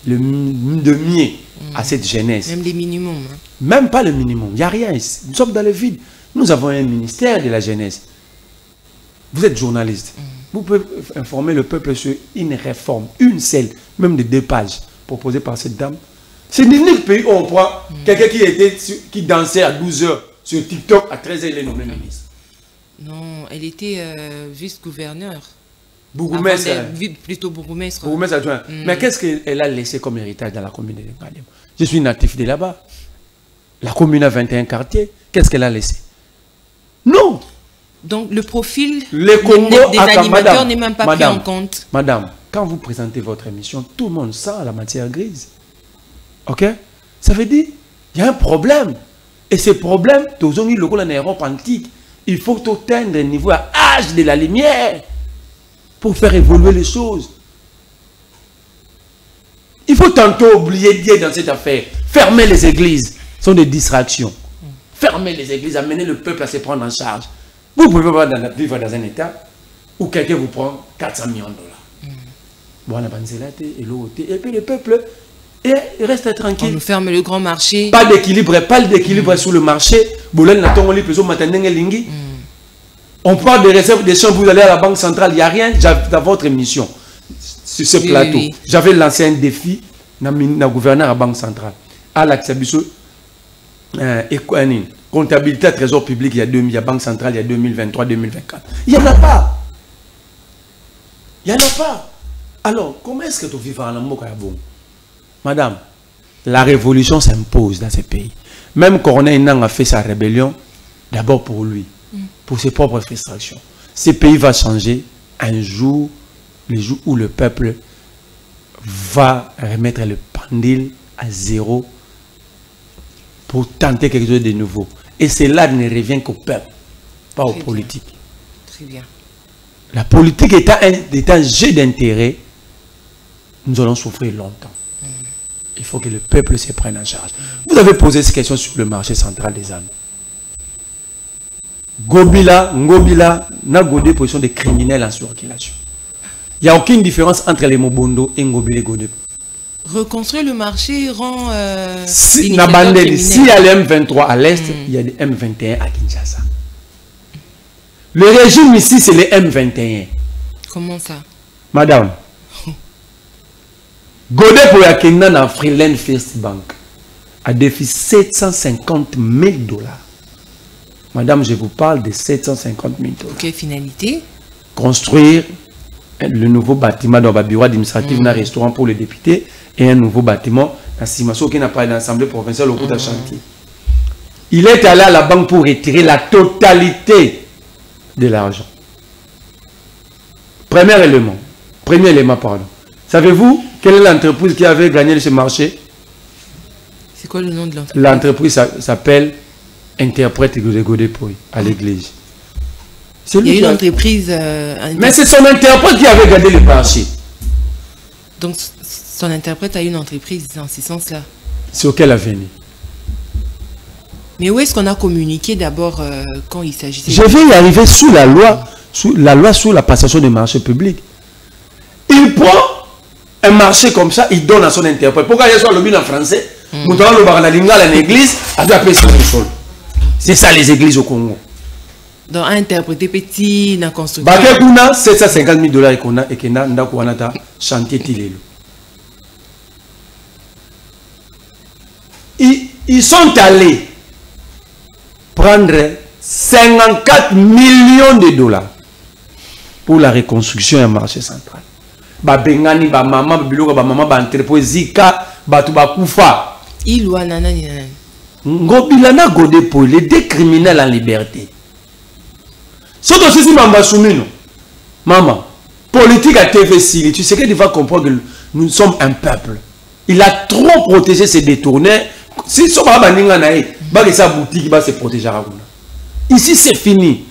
le mieux à cette jeunesse. Même les minimums. Hein. Même pas le minimum. Il n'y a rien ici. Nous sommes dans le vide. Nous avons un ministère de la jeunesse. Vous êtes journaliste. Vous pouvez informer le peuple sur une réforme, une seule, même de 2 pages, proposée par cette dame. C'est l'unique pays où on prend quelqu'un qui dansait à 12 h sur TikTok, à 13 h il est nommé ministre. Non, elle était vice-gouverneur. Bourgmestre. Plutôt bourgmestre. Bourgmestre adjoint. Mais qu'est-ce qu'elle a laissé comme héritage dans la commune de Ngalem? Je suis natif de là-bas. La commune a 21 quartiers. Qu'est-ce qu'elle a laissé? Non. Donc le profil des animateurs n'est même pas pris en compte. Madame, quand vous présentez votre émission, tout le monde sent la matière grise. Ok? Ça veut dire il y a un problème. Et ce problème, tous les locaux en Europe antique, il faut atteindre un niveau à l'âge de la lumière pour faire évoluer les choses. Il faut tantôt oublier Dieu dans cette affaire. Fermer les églises. Ce sont des distractions. Fermer les églises, amener le peuple à se prendre en charge. Vous ne pouvez pas vivre dans un état où quelqu'un vous prend 400 millions de dollars. Bon, on a et puis le peuple reste tranquille. On nous ferme le grand marché. Pas d'équilibre sur le marché. On parle de réserve des champs, vous allez à la Banque centrale, il n'y a rien dans votre émission. Sur ce plateau, oui. J'avais lancé un défi dans le gouverneur à la Banque centrale. À l'Axabiso, comptabilité à trésor public, il y a Banque centrale, il y a 2023-2024. Il n'y en a pas. Il n'y en a pas. Alors, comment est-ce que tu vis en Ambo? Madame, la révolution s'impose dans ce pays. Même Corneille Nang a fait sa rébellion, d'abord pour lui, pour ses propres frustrations. Ce pays va changer un jour, le jour où le peuple va remettre le pendule à zéro pour tenter quelque chose de nouveau. Et cela ne revient qu'au peuple, pas aux politiques. Très bien. La politique est un jeu d'intérêt, nous allons souffrir longtemps. Il faut que le peuple se prenne en charge. Vous avez posé ces questions sur le marché central des ânes. Ngobila, n'a godé position de criminels en circulation. Il n'y a aucune différence entre les Mobondo et Ngobile Godé. Reconstruire le marché rend... s'il y a les M23 à l'est, il y a des M21 à Kinshasa. Le régime ici, c'est les M21. Comment ça? Madame, Godé pour Yakena dans Freeland First Bank a défi 750 000 $. Madame, je vous parle de 750 000 $. Quelle finalité? Construire le nouveau bâtiment dans le bureau administratif, un restaurant pour les députés et un nouveau bâtiment dans Simasso qui n'a pas d'assemblée provinciale au cours d'un chantier. Il est allé à la banque pour retirer la totalité de l'argent. Premier élément, pardon. Savez-vous quelle est l'entreprise qui avait gagné ce marché? C'est quoi le nom de l'entreprise? L'entreprise s'appelle Interprète Godé à l'église. Il y a une entreprise... Mais c'est son interprète qui avait gagné le marché. Donc son interprète a une entreprise dans ce sens-là. Sur quel avenir? Mais où est-ce qu'on a communiqué d'abord quand il s'agissait... Je vais y arriver sous la loi sur la passation des marchés publics. Il prend un marché comme ça, il donne à son interprète. Pourquoi il y a soit le but en français? C'est ça les églises au Congo. Donc, interpréter petit dans la construction. 750 000 $ et qu'on a chantier Tilelo. Ils sont allés prendre 54 millions de $ pour la reconstruction du marché central. Bengani, maman, entreprise, Zika, Kufa. Il ou Anana. Ngobilana Godé pour les deux criminels en liberté. C'est aussi Mamba Soumino. Maman, politique à TV6, tu sais qu'il va comprendre que nous sommes un peuple. Il a trop protégé ses détournés. Si son papa n'a sa boutique, il va se protéger. Ici, c'est fini.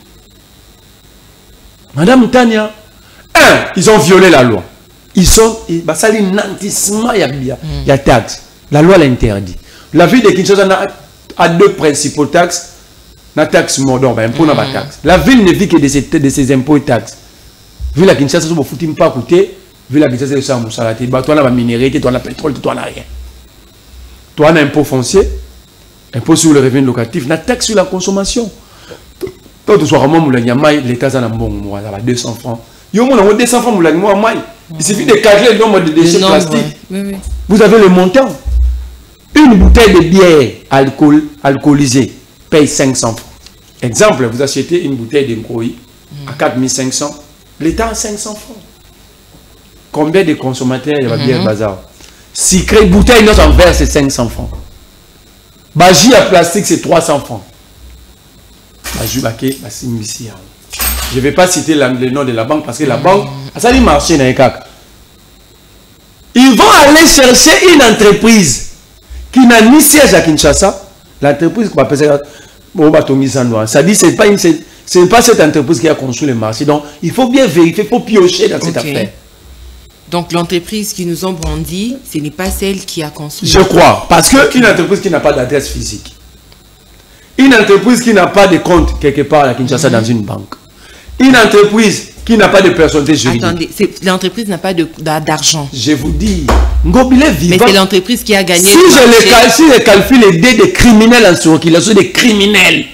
Madame Tania, ils ont violé la loi. Ils sont, ça dit nantissement, il y a taxe. La loi l'interdit. La ville de Kinshasa a deux principaux taxes. La taxe mordant, impôt n'a pas taxe. La ville ne vit que de ses impôts et taxes. Ville de Kinshasa, ça ne faut pas coûter Vu la vitesse de ça, toi, on a la minerai, toi, on a pétrole, toi, on a rien. Toi, on a impôt foncier, impôt sur le revenu locatif, on a taxe sur la consommation. Toi, tu sois vraiment l'État, ça a bon, 200 francs. Yo, on a 200 francs, il suffit de calculer le nombre de déchets plastiques. Oui. Vous avez le montant. Une bouteille de bière alcoolisée paye 500 francs. Exemple, vous achetez une bouteille de Nkoi à 4500, l'État a 500 francs. Combien de consommateurs il y a bière bazar? Si crée bouteille notre en verre, c'est 500 francs. Bagie à plastique, c'est 300 francs. Je ne vais pas citer le nom de la banque parce que la banque, ça dit marché dans les cas. Ils vont aller chercher une entreprise qui n'a ni siège à Kinshasa. L'entreprise qu'on appelle ça dit c'est pas cette entreprise qui a construit le marché. Donc il faut bien vérifier, il faut piocher dans cette affaire. Donc l'entreprise qui nous ont brandi, ce n'est pas celle qui a construit. Je crois, parce qu'une entreprise qui n'a pas d'adresse physique, une entreprise qui n'a pas de compte quelque part à Kinshasa dans une banque, une entreprise qui n'a pas de personnalité juridique. Attendez, l'entreprise n'a pas d'argent. Je vous dis, Ngobile vivant. Mais c'est l'entreprise qui a gagné. Si je calcule les dés des criminels en circulation, des criminels.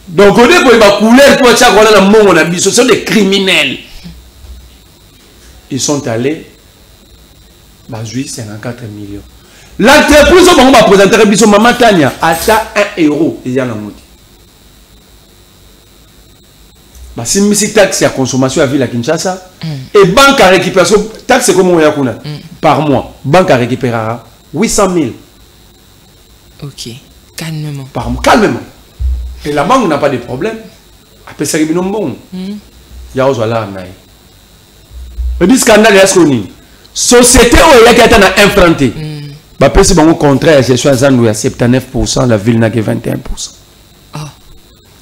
Donc, on est pour les couleurs, pour chaque monde, ce sont des criminels. Ils sont allés, jouer 54 millions. L'entreprise va présenter un Maman Tania à 1 euro. Il y a la moitié. Si je taxe à consommation à ville à Kinshasa, et banque à récupération, taxe comme on y a par mois, banque à récupérera 800 000. Ok, calmement. Par mois, calmement. Et la banque n'a pas de problème. Après ça, il y a bon. Il y a un le scandale est ce qu'on dit. Société où il y a qui a implanté. Si on contraire, c'est soit à 79%, la ville n'a que 21%.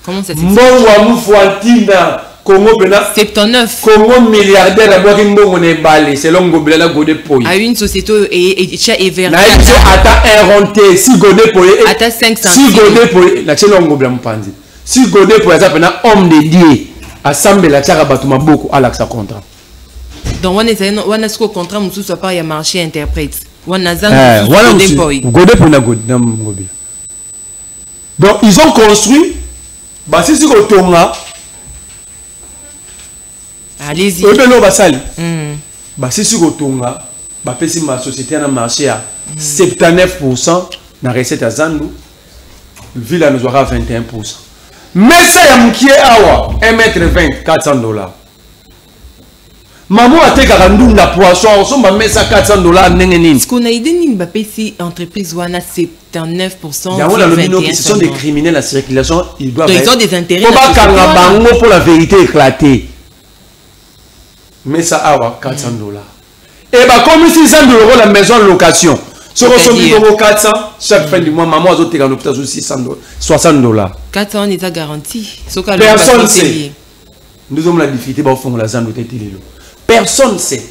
Comment ça s'explique? 79. Congo milliardaire d'abord qui on est balé selon Gobela Godé Poy. À une société et vers. Na il ata inventé si Godé Poy. Ata 500. Si Godé Poy, la selon Gobela Mpandi. Si Godé Poy ça pena homme de Dieu. Assemble la tchara batuma beaucoup à l'axe contrat. Donc on a ce contrat musu soit pas ya marché interprète. On a Godé Poy. Godé Poy na Gobela. Donc ils ont construit si c'est au Tonga. Allez-y. Si c'est au Tonga, ma société a marché à 79%, la recette à Zandou, le ville nous aura 21%. Mais ça y a 1,20 m, 400 $. Maman a été 42 la poisson, on va mettre ça 400 $. Ce qu'on a aidé Nimbappé, si entreprise Wana 79%. Ce sont des criminels à circulation, ils doivent. Donc ils ont des intérêts. Pour la vérité éclatée. Mais ça a 400 $. Et comme si 100 € la maison en location. Si on a 400, chaque fin du mois, maman a été en hôpital sur 60 $. 400 est garanti. Personne ne sait. Nous avons la difficulté au fond de la zone de Tétilo. Personne ne sait.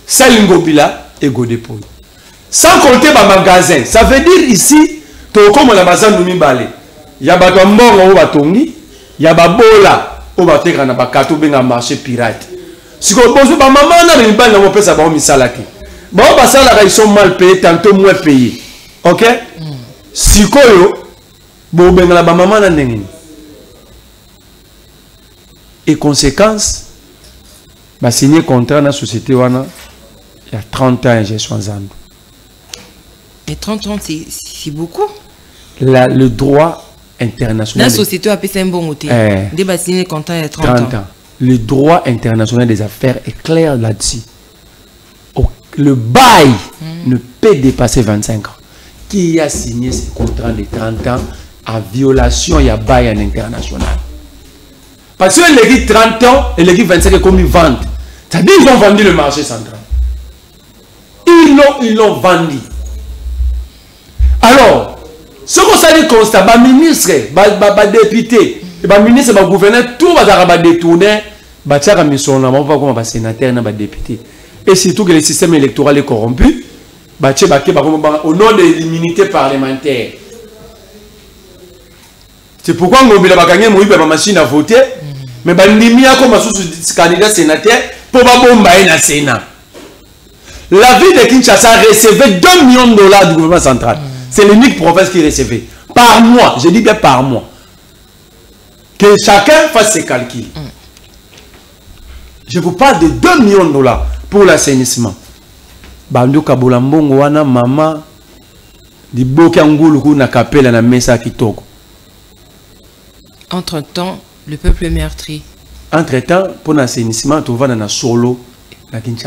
Salingobila et Godépoy. Sans compter les magasins. Ça veut dire ici, comme on a besoin de nous balai. Il y a des gens qui il y a des bola. On va faire un bateau bien marché pirate. Si on pose pas maman, on a une balle dans le pays, ça va au misalaki. Bon, ils sont mal payés, tantôt moins payés. Ok? Si on bon ben la maman n'a rien. Et conséquence, ma signé contrat dans la société wana il y a 30 ans j'ai choisi. Mais 30 ans c'est beaucoup. Le droit international. La société a payé un bon côté. Débat signé contrat il y a 30 ans. Le droit international des affaires est clair là-dessus. Le bail ne peut dépasser 25 ans. Qui a signé ce contrat de 30 ans en violation il y a bail en international? Parce que les 30 ans et les 25 ans comme ils vendent. C'est-à-dire qu'ils ont vendu le marché central. Ils l'ont vendu. Alors, ce qu'on s'est dit constat, les ministres, les députés, les ministres, les gouverneurs, tout va détourner, les sénateurs, les députés. Et surtout que le système électoral est corrompu, au nom de l'immunité parlementaire. C'est pourquoi on a gagné une machine à voter, mais il y a comme candidat sénateur, Pour Babomba na Sénat. La ville de Kinshasa recevait 2 millions de dollars du gouvernement central. C'est l'unique province qui recevait. Par mois, je dis bien par mois. Que chacun fasse ses calculs. Je vous parle de 2 millions de dollars pour l'assainissement. Bando Kabulambongo wana mama di boka ngulu na kapela na mesa kitoko. Entre-temps, le peuple est meurtri. Entre-temps, pour l'assainissement, tu vas dans la solo.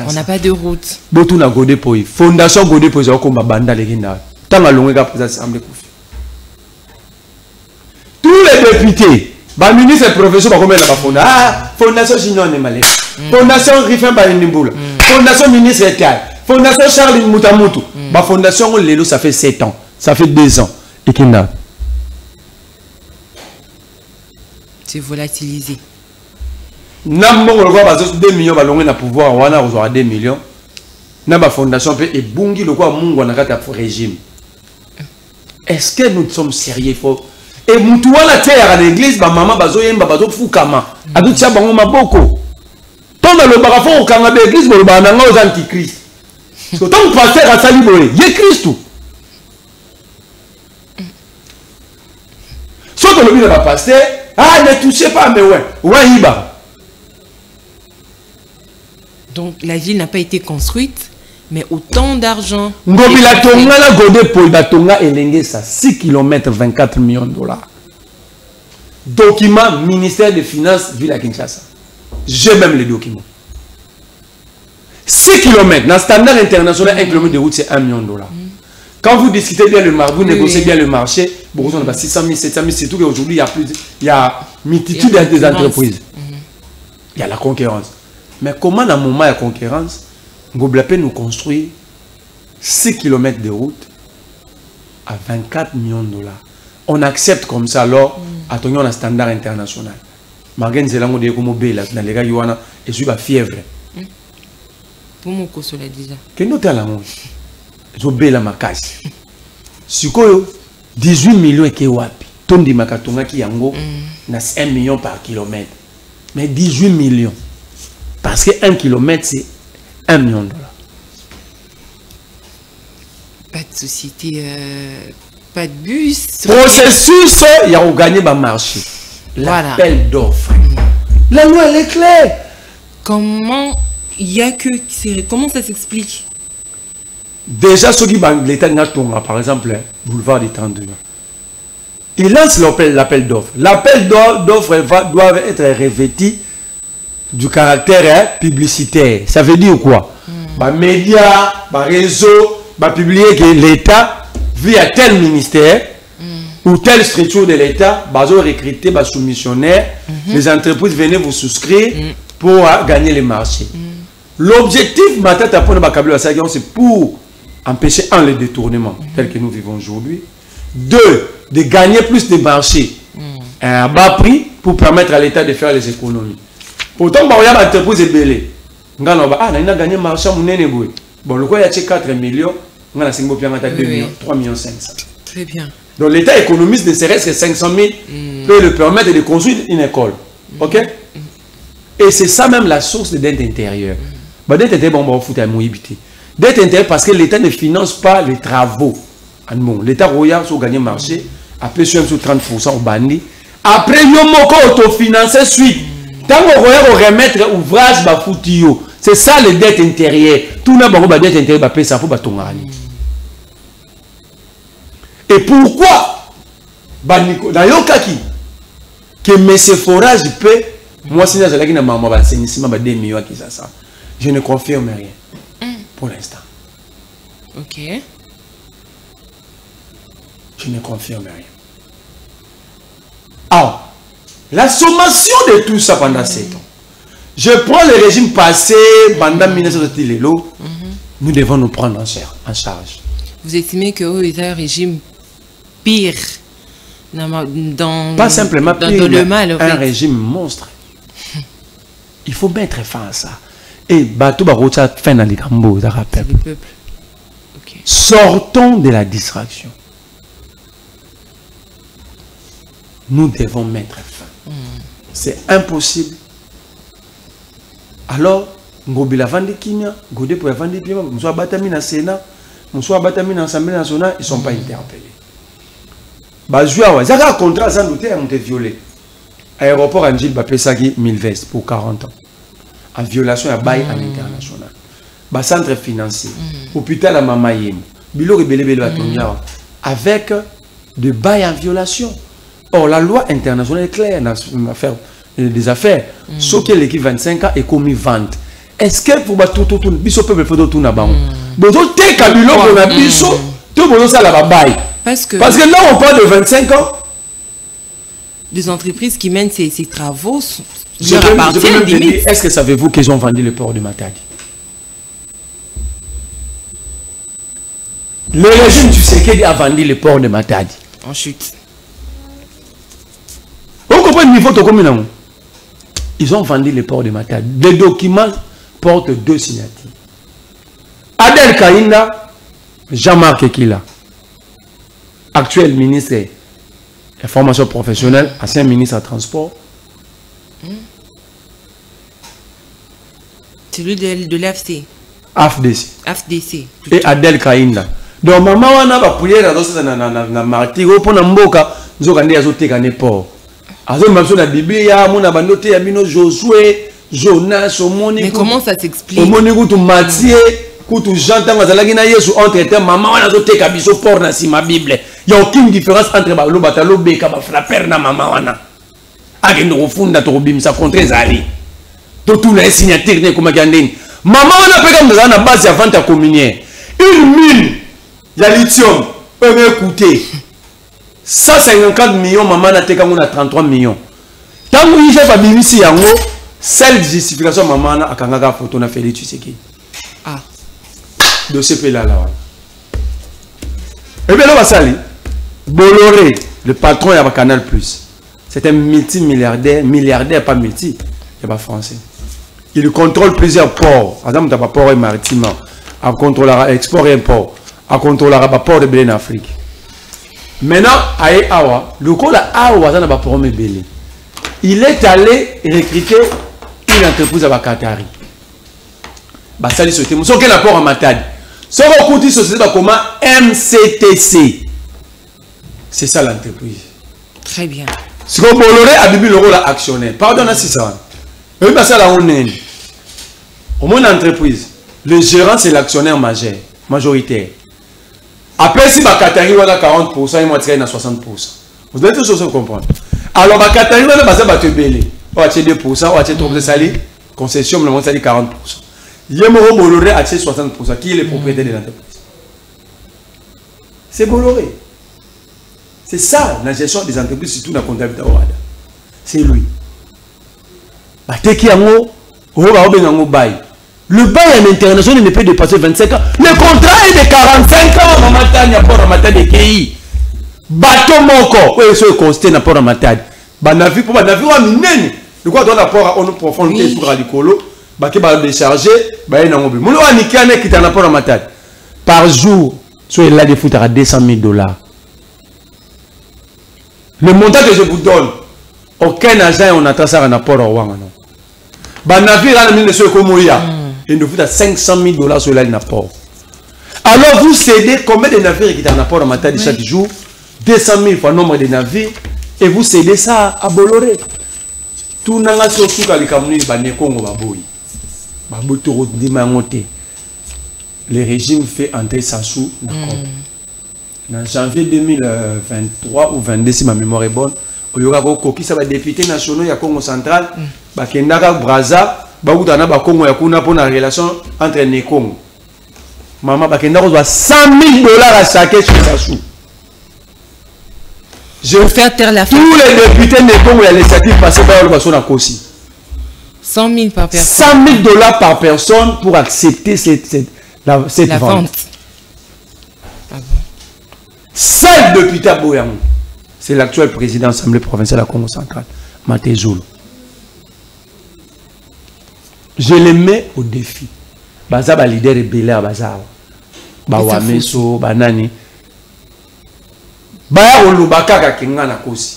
On n'a pas de route. Botou na Godé Poi. Fondation Godé Poi, c'est comme banda legenda. Tant à l'ongé pour l'assemblée. Tous les députés, le ministre et le professeur, va combien la fondation? Ah, fondation Chinois n'est malé. Fondation Rifin Balinimboula. Fondation ministre Etal. Fondation Charles Moutamutu. La fondation Lelo, ça fait 7 ans. Ça fait 2 ans. Et Kenda. C'est volatilisé. Nambo on voit 2 millions balongé na pouvoir wana on 2 millions na ba fondation pe et bungi le quoi mungu na kata régime. Est-ce que nous sommes sérieux fort et mutu wana terre à l'église ba maman bazo yemba bazo fukama adu tia bango maboko tona le barafo okanga ba église bo ba nanga aux antichrist parce que tant pasteur a sali boye ye Christ so que le bi na pasteur ah ne touchez pas mais ouais iba. Donc la ville n'a pas été construite, mais autant d'argent. Ngobila Tonga la Godé Poi Batonga et ça 6 km 24 millions de dollars. Document ministère des Finances Ville à Kinshasa. J'ai même les documents. 6 km, dans le standard international, 1 km de route c'est 1 million de dollars. Quand vous discutez bien le marché, vous négociez bien le marché, vous avez 600 000, 700 000, c'est tout qu'aujourd'hui il y a multitude des entreprises. Il y a la concurrence. Mais comment dans le moment de la concurrence, Ngoblapé nous construit 6 km de route à 24 millions de dollars. On accepte comme ça alors, attendons un standard international. Margen Zelango de Komo Bela, dans les gars, et suis la fièvre. Pour mon consoler déjà. Que nous t'as la honte. Je Bela Makasi. Suko 18 millions et Kewapi. Tondi Makatonga qui yango, n'a 1 million par kilomètre. Mais 18 millions. Parce que 1 km, c'est 1 million de dollars. Pas de société, pas de bus. Processus, il y a gagné le marché. L'appel d'offres. La loi, elle est claire. Comment il y a que... Comment ça s'explique? Déjà, ceux qui ont l'État par exemple, boulevard des 32. Ils lancent l'appel d'offres. L'appel d'offres doit être revêtu du caractère publicitaire. Ça veut dire quoi? Les médias, les réseaux, publier que l'État, via tel ministère ou telle structure de l'État, va recruter des soumissionnaires, les entreprises venaient vous souscrire pour gagner les marchés. L'objectif, c'est pour empêcher le détournement tel que nous vivons aujourd'hui. 2, de gagner plus de marchés à un bas prix pour permettre à l'État de faire les économies. Pourtant, il y a une entreprise belée. On a gagné marché, bon, le quoi, il y a 4 millions, on a 2 millions, 3 millions 500. Très bien. Donc l'État économise ne serait-ce que 500 000 peut le permettre de construire une école. Ok? Et c'est ça même la source de dette intérieure. Dette intérieure, bon, faut à mobilité. Dette intérieure parce que l'État ne finance pas les travaux. L'État royal sur gagner marché, après sur 30% au bandit. Après, il y a un autofinancé suite. Tant qu'on remettre ouvrage, c'est ça les dettes intérieures. Tout le monde a des dettes intérieures, ça faut et pourquoi dans le cas que M. Forage peut, moi si j'ai une maman assainissement 2 millions qui ça, je ne confirme rien pour l'instant. Ok. Je ne confirme rien. Alors, la sommation de tout ça pendant 7 ans. Je prends le régime passé pendant 1900, nous devons nous prendre en charge. Vous estimez que y a un régime pire pas simplement pire, dans le mal, en fait. Un régime monstre. Il faut mettre fin à ça. Et bateau barota fin dans les gambos, ça rappelle. Okay. Sortons de la distraction. Nous devons mettre fin. C'est impossible. Alors, Ngobila vandi Kimia, Godé pour vandi Pima, Moussa Batami na Sénat, Moussa Batami na Assemblée nationale, ils ne sont pas interpellés. Bazoua, ils ont un contrat sans doute, ils ont été violés. Aéroport Angil Bapesagi, 1000 vestes pour 40 ans. En violation à bail à l'international. Centre financier, hôpital à Mamayem, Bilo Rebele avec de bail en violation. Or, la loi internationale est claire dans des affaires. Sauf que l'équipe 25 ans est commis vente. Est-ce que pour tout biso peuple faut tout na bango. Bozo te kabilo ko na biso, tout bozo ça la bail. Parce que là on parle de 25 ans. Des entreprises qui mènent ces travaux. Est-ce que savez-vous qu'ils ont vendu le port de Matadi? Le régime du Tshisekedi a vendu le port de Matadi. En chute. Vous comprenez le niveau de commune? Ils ont vendu le port de Matadi. Les documents portent 2 signatures. Adel Kainda, Jean-Marc Ekila, actuel ministre de la formation professionnelle, ancien ministre de transport. Celui de l'AFC. AFDC. Et Adel Kainda. Donc, maman, on a prié dans Martiro pour Namboka, nous avons azoté un port. Azo mamso na Biblia, mon abandoté Amino Josué, Jonas, Omoni. Mais comment ça s'explique? Omoni kutu Matthieu, kutu Jean Tangazalagi na Yesu entre temps maman on a azoté kabiso port na si ma Bible. Il y a aucune différence entre lo batalo beka ba frapper na maman wana. Agendo kufunda to bimisa contre ezali. To tout na signature ne kuma gandeni. Maman on a peka mza na base avant ta communion. Une mine ya lithium, peut écouter. 154 millions, maman a été 33 millions. Quand vous avez fait BBC, celle justification, maman a fait photo na Félix Tshisekedi. Ah. Dossier là. Et bien là, Bolloré, le patron de Canal+. C'est un milliardaire, pas multi. Il n'est pas français. Il contrôle plusieurs ports. Par exemple, il n'y a pas port maritime. Il contrôle l'export et import. Il contrôle le port de Bénin en Afrique. Maintenant, il est allé recruter une entreprise à Qatari. Quel apport à Matadi? MCTC. C'est ça l'entreprise. Très bien. Ce que Bolloré a débuté le rôle actionnaire. Pardon, c'est ça. Au moins l'entreprise, le gérant c'est l'actionnaire majoritaire. Après, si Qatari a 40%, il moitié à 60%. Vous devez tous comprendre. Alors, Qatari a 2%, ou 2%, ou 3% salé, concession, le montant 40%. Yemoro Bolloré a 60%. Qui est le propriétaire de l'entreprise? C'est Bolloré. C'est ça, la gestion des entreprises, surtout dans la comptabilité. C'est lui. Le bail en international ne peut dépasser 25 ans. Le contrat est de 45 ans. Maman Tania pour Ramatad de Kei. Bateau Moko. Oui, c'est consté na pour Ramatad. Banavi pour Banavi ou Aminen. Le quoi doit rapport à une profondeur sur Alicolo. Baké va décharger. Baé na ngobi. Moulo Anikane qui est na pour Ramatad. Par jour, soit là de foot à $200,000. Le montant que je vous donne, aucun agent on attend ça en apport au Wang. Banavi là le ministre Komoya. Il nous faut $500,000 sur l'apport. Alors vous cédez combien de navires qui sont en apport à Matadi chaque jour? 200,000 fois le nombre de navires. Et vous cédez ça à Bolloré. Tout le monde a surtout quand les Camerounais Kongo Baboui. Babou Toro Dimangote. Le régime fait entrer Sassou. En janvier 2023 ou 2022, si ma mémoire est bonne, il y aura qui ça va député national à Congo central. Bakendaka Braza. Baoudana Bakongo Yakuna pour la relation entre les Congo. Maman Bakendaka doit $100,000 à chaque sur Sassou. Je vais faire taire la fête. Tous les députés de Congo, il y a l'initiative passée par le Basson à Kossi. 100,000 par personne. $100,000 par personne pour accepter cette vente. Ah bon. Seul député à Boyamou, c'est l'actuel président de l'Assemblée provinciale de Congo central, Matézoul. Je les mets au défi. Baza ba leader rebelle à Baza. Bawa Meso, Banani. Baya Olubaka Kinga na Kosi.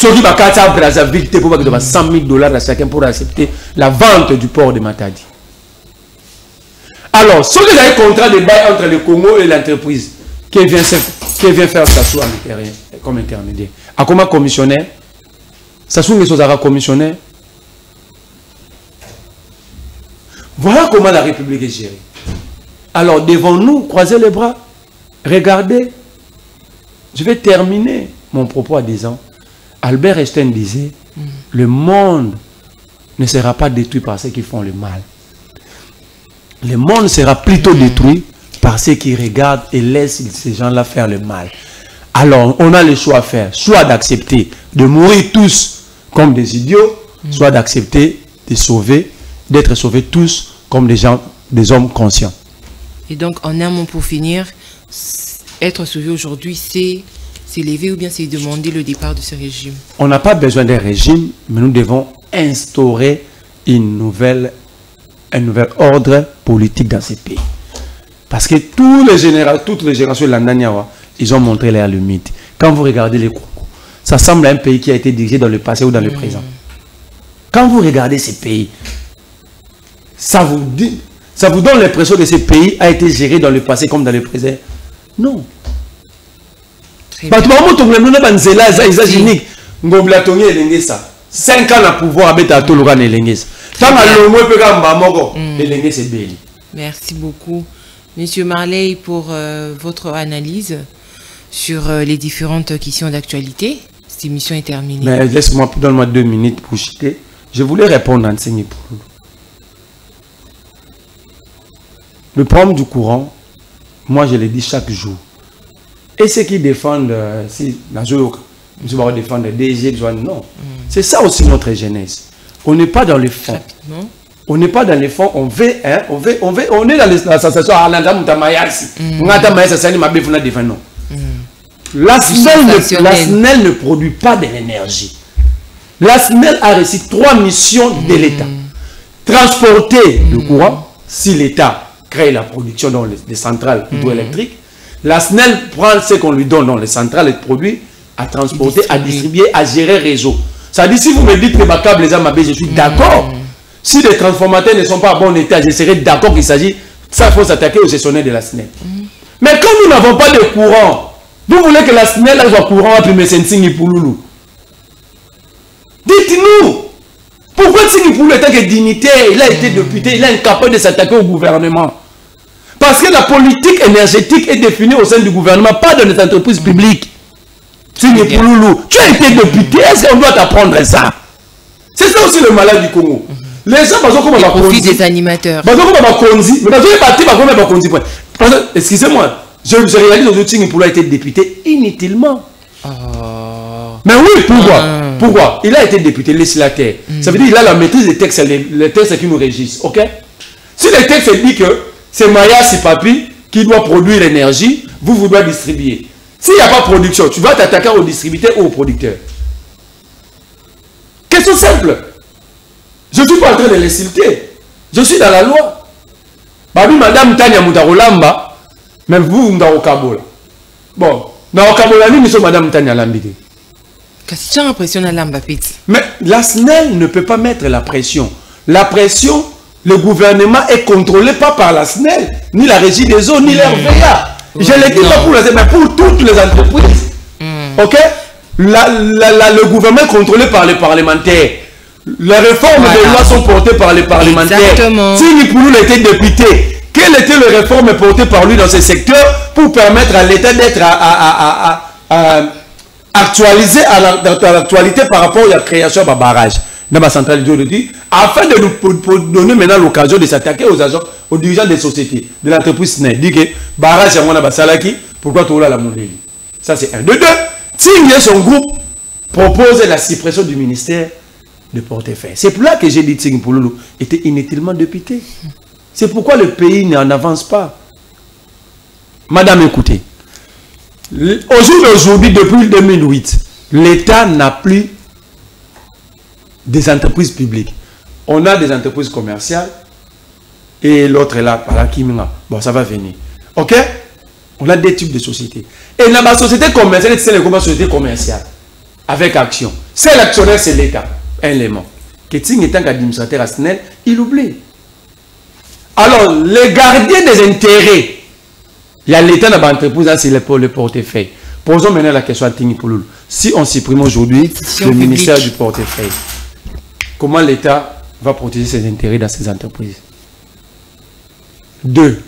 Ceux qui va à Brazzaville pour 100 000 $, à chacun pour accepter la vente du port de Matadi. Alors, ceux qui ont un contrat de bail entre le Congo et l'entreprise qui vient faire Sassou comme intermédiaire. À comment commissionnaire? Sassou Nguesso commissionnaire. Voilà comment la République est gérée. Alors, devons-nous croiser les bras? Regardez. Je vais terminer mon propos à 10 ans. Albert Einstein disait, le monde ne sera pas détruit par ceux qui font le mal. Le monde sera plutôt détruit par ceux qui regardent et laissent ces gens-là faire le mal. Alors, on a le choix à faire. Soit d'accepter de mourir tous comme des idiots, soit d'accepter de sauver, d'être sauvés tous comme des gens, des hommes conscients. Et donc, en un mot pour finir, être sauvé aujourd'hui, c'est s'élever ou bien c'est demander le départ de ce régime? On n'a pas besoin d'un régime, mais nous devons instaurer un nouvel ordre politique dans ces pays. Parce que toutes les générations de l'Andaniawa, ils ont montré leur limite. Quand vous regardez les Congo, ça semble un pays qui a été dirigé dans le passé ou dans le présent. Quand vous regardez ces pays, ça vous donne l'impression que ce pays a été géré dans le passé comme dans le présent. Non. Parce que 5 ans à pouvoir avec à Tologan et Lengues. Merci beaucoup, Monsieur Marley, pour votre analyse sur les différentes questions d'actualité. Cette émission est terminée. Mais laisse-moi, donne-moi 2 minutes pour chuter. Je voulais répondre à Nsengui Pouloulou. Le problème du courant, moi je le dis chaque jour. Et ceux qui défendent, si je vais défendre les DG, non. C'est ça aussi notre jeunesse. On n'est pas dans le fond. On n'est pas dans le fond, on est dans l'association Arlanda Moutamayasi. La SNEL ne produit pas de l'énergie. La SNEL a reçu 3 missions de l'État. Transporter le courant, si l'État crée la production dans les centrales hydroélectriques. La SNEL prend ce qu'on lui donne dans les centrales et produits à transporter, à distribuer, à gérer réseau. Ça dit, si vous me dites que ma câble les a je suis d'accord. Si les transformateurs ne sont pas en bon état, je serai d'accord qu'il s'agit, ça il faut s'attaquer aux gestionnaires de la SNEL. Mais comme nous n'avons pas de courant, vous voulez que la SNEL soit courant à primer Nsengui Pouloulou? Dites-nous, pourquoi Nsengui Pouloulou est que dignitaire, il a été député, il est incapable de s'attaquer au gouvernement? Parce que la politique énergétique est définie au sein du gouvernement, pas dans les entreprises publiques. Nsengui Pouloulou, tu as été député, est-ce qu'on doit t'apprendre ça? C'est ça aussi le malade du Congo. Les gens, ils profitent des animateurs. Excusez-moi, je réalise que Nsengui Pouloulou a été député inutilement. Mais oui, pourquoi? Pourquoi? Il a été député législateur. Ça veut dire qu'il a la maîtrise des textes, les textes qui nous régissent. Ok? Si les textes disent que c'est Maya Sipapi qui doit produire l'énergie, vous devez distribuer. S'il n'y a pas de production, tu vas t'attaquer au distributeur ou au producteur. Question simple. Je ne suis pas en train de l'insulter. Je suis dans la loi. Babi Madame Tania Moutarolamba, même vous, dans Okabola. Bon, dans Okabola, nous sommes Madame Tania Lambide. Qu'est-ce que tu as l'impression à Lamba Petit? Mais la SNEL ne peut pas mettre la pression. La pression, le gouvernement est contrôlé pas par la SNEL, ni la régie des eaux, ni l'RVA. Je ne le dis pas pour mais pour toutes les entreprises. Ok? Le gouvernement est contrôlé par les parlementaires. Les réformes des lois sont portées par les parlementaires. Si Pouloulou était député, quelles étaient les réformes portées par lui dans ce secteur pour permettre à l'État d'être actualisé à l'actualité par rapport à la création d'un barrage dans ma centrale hydroélectrique, afin de nous donner maintenant l'occasion de s'attaquer aux agents, aux dirigeants des sociétés, de l'entreprise SNEL. Dit que barrage à mon Salaki, pourquoi tu as la Mondeli? Ça c'est un. De deux, Tingé, son groupe propose la suppression du ministère de portefeuille. C'est pour là que j'ai dit que Nsengui Pouloulou était inutilement député. C'est pourquoi le pays n'en avance pas. Madame, écoutez. Au jour d'aujourd'hui, depuis 2008, l'État n'a plus des entreprises publiques. On a des entreprises commerciales et l'autre est là, par la Kimina. Bon, ça va venir. Ok? On a des types de sociétés. Et dans la société commerciale, c'est les sociétés commerciales. avec action. C'est l'actionnaire, c'est l'État. Un élément. Keting étant qu'administrateur à SNEL, il oublie. Alors, les gardiens des intérêts, il y a l'État dans l'entreprise, c'est le portefeuille. Posons maintenant la question à Tingui Pouloulou. Si on supprime aujourd'hui le ministère du portefeuille, comment l'État va protéger ses intérêts dans ces entreprises? 2.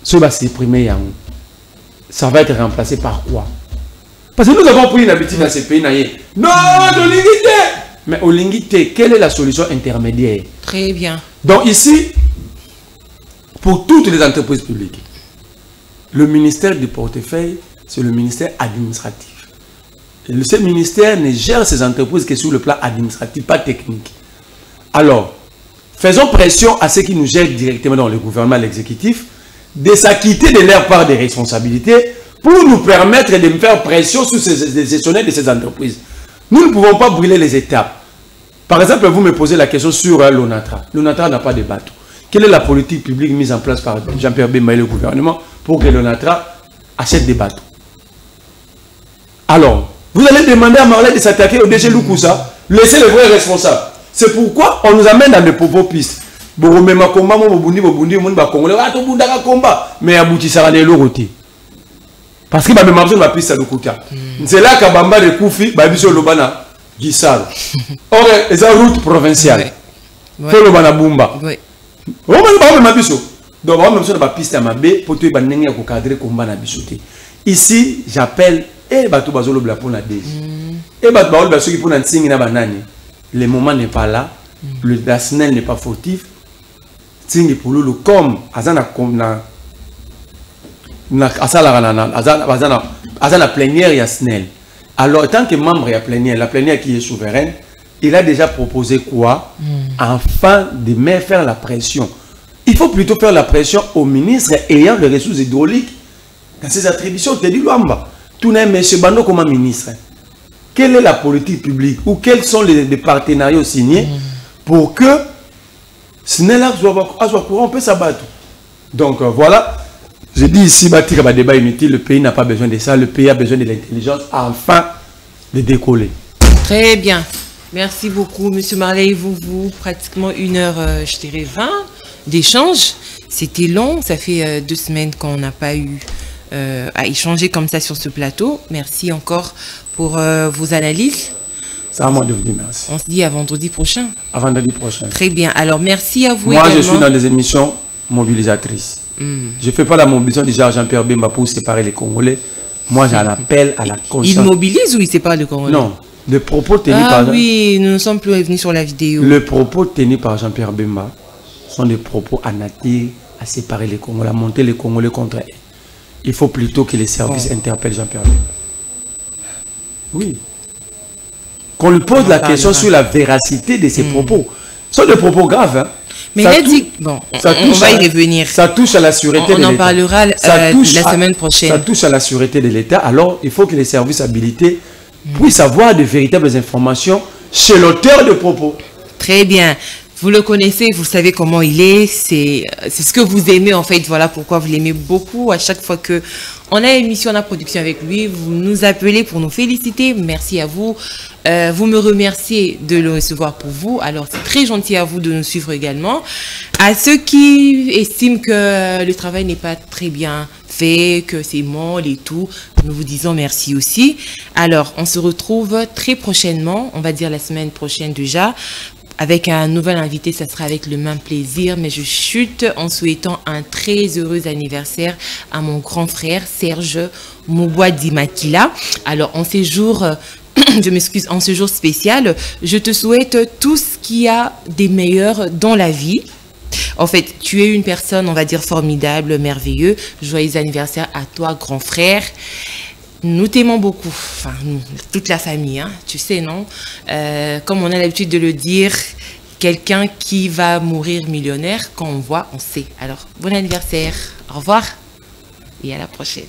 Ce va supprimer, ça va être remplacé par quoi? Parce que nous avons pris une habitude dans ces pays. Non, de l'ingité. Mais au l'ingité, quelle est la solution intermédiaire? Très bien. Donc ici, pour toutes les entreprises publiques, le ministère du portefeuille, c'est le ministère administratif. Et ce ministère ne gère ces entreprises que sur le plan administratif, pas technique. Alors, faisons pression à ceux qui nous gèrent directement dans le gouvernement, l'exécutif, de s'acquitter de leur part des responsabilités pour nous permettre de faire pression sur les gestionnaires de ces entreprises. Nous ne pouvons pas brûler les étapes. Par exemple, vous me posez la question sur l'ONATRA. L'ONATRA n'a pas de bateau. Quelle est la politique publique mise en place par Jean-Pierre Bemba et le gouvernement pour que l'ONATRA achète des bateaux? Alors, vous allez demander à Marley de s'attaquer au DG Loukoussa, laissez les vrais responsables. C'est pourquoi on nous amène dans de pauvres pistes. Mais aboutissera les lorotés. Parce que même besoin de la piste à l'Okuta. C'est là qu'à Bamba de Koufi, Babisio Lobana, Gisal. Or, c'est une route provinciale. Faut Lobana Bumba. On va même biso. Donc, on va même sur la piste à Mabé pour te baner à cadrer combat na bisoté. Ici, j'appelle et bateau bazolo bla pour la dé. Et bateau bazolo bla ceux qui pour un signe na banane. Le moment n'est pas là. Le DASNEL n'est pas fautif. Signe pour le comme azana azana plénière ya SNEL. Alors, tant que membre ya plénière, la plénière qui est souveraine, il a déjà proposé quoi? Afin de me faire la pression. Il faut plutôt faire la pression aux ministres ayant les ressources hydrauliques dans ses attributions. Tu dis, tout n'est M. Bando comme ministre. Quelle est la politique publique ou quels sont les partenariats signés pour que SNEL soit courant, on peut s'abattre. Donc voilà, je dis ici, débat inutile, le pays n'a pas besoin de ça, le pays a besoin de l'intelligence afin de décoller. Très bien. Merci beaucoup, M. Marley. Vous, pratiquement 1h, je dirais 20 d'échange. C'était long. Ça fait 2 semaines qu'on n'a pas eu à échanger comme ça sur ce plateau. Merci encore pour vos analyses. C'est à moi de vous dire merci. On se dit à vendredi prochain. À vendredi prochain. Très bien. Alors, merci à vous. Moi, également. Je suis dans des émissions mobilisatrices. Je ne fais pas la mobilisation déjà Jean-Pierre Bemba pour séparer les Congolais. Moi, j'en appelle à la conscience. Il mobilise ou il sépare les Congolais? Non. Les propos tenus par... oui, nous ne sommes plus revenus sur la vidéo. Les propos tenus par Jean-Pierre Bemba sont des propos à nature à séparer les Congolais, à monter les Congolais contre eux. Il faut plutôt que les services interpellent Jean-Pierre Bemba. Oui. Qu'on lui pose la question sur la véracité de ses propos. Ce sont des propos graves. Hein. Mais il a dit... Bon, on va y revenir. Ça touche à la sûreté de l'État. On en parlera la semaine prochaine. Ça touche à la sûreté de l'État. Alors, il faut que les services habilités puissent avoir de véritables informations chez l'auteur de propos. Très bien. Vous le connaissez, vous savez comment il est. C'est ce que vous aimez en fait. Voilà pourquoi vous l'aimez beaucoup. À chaque fois que on a une émission de production avec lui, vous nous appelez pour nous féliciter. Merci à vous. Vous me remerciez de le recevoir pour vous. Alors c'est très gentil à vous de nous suivre également. À ceux qui estiment que le travail n'est pas très bien fait, que c'est molle et tout, nous vous disons merci aussi. Alors on se retrouve très prochainement, on va dire la semaine prochaine déjà, avec un nouvel invité. Ça sera avec le même plaisir, mais je chute en souhaitant un très heureux anniversaire à mon grand frère Serge Mouboua Dimakila. Alors en ces jours, je m'excuse, en ce jour spécial, je te souhaite tout ce qu'il y a des meilleurs dans la vie. En fait, tu es une personne, on va dire, formidable, merveilleux. Joyeux anniversaire à toi, grand frère. Nous t'aimons beaucoup, enfin, nous, toute la famille, hein, tu sais, non? Comme on a l'habitude de le dire, quelqu'un qui va mourir millionnaire, quand on voit, on sait. Alors, bon anniversaire, au revoir et à la prochaine.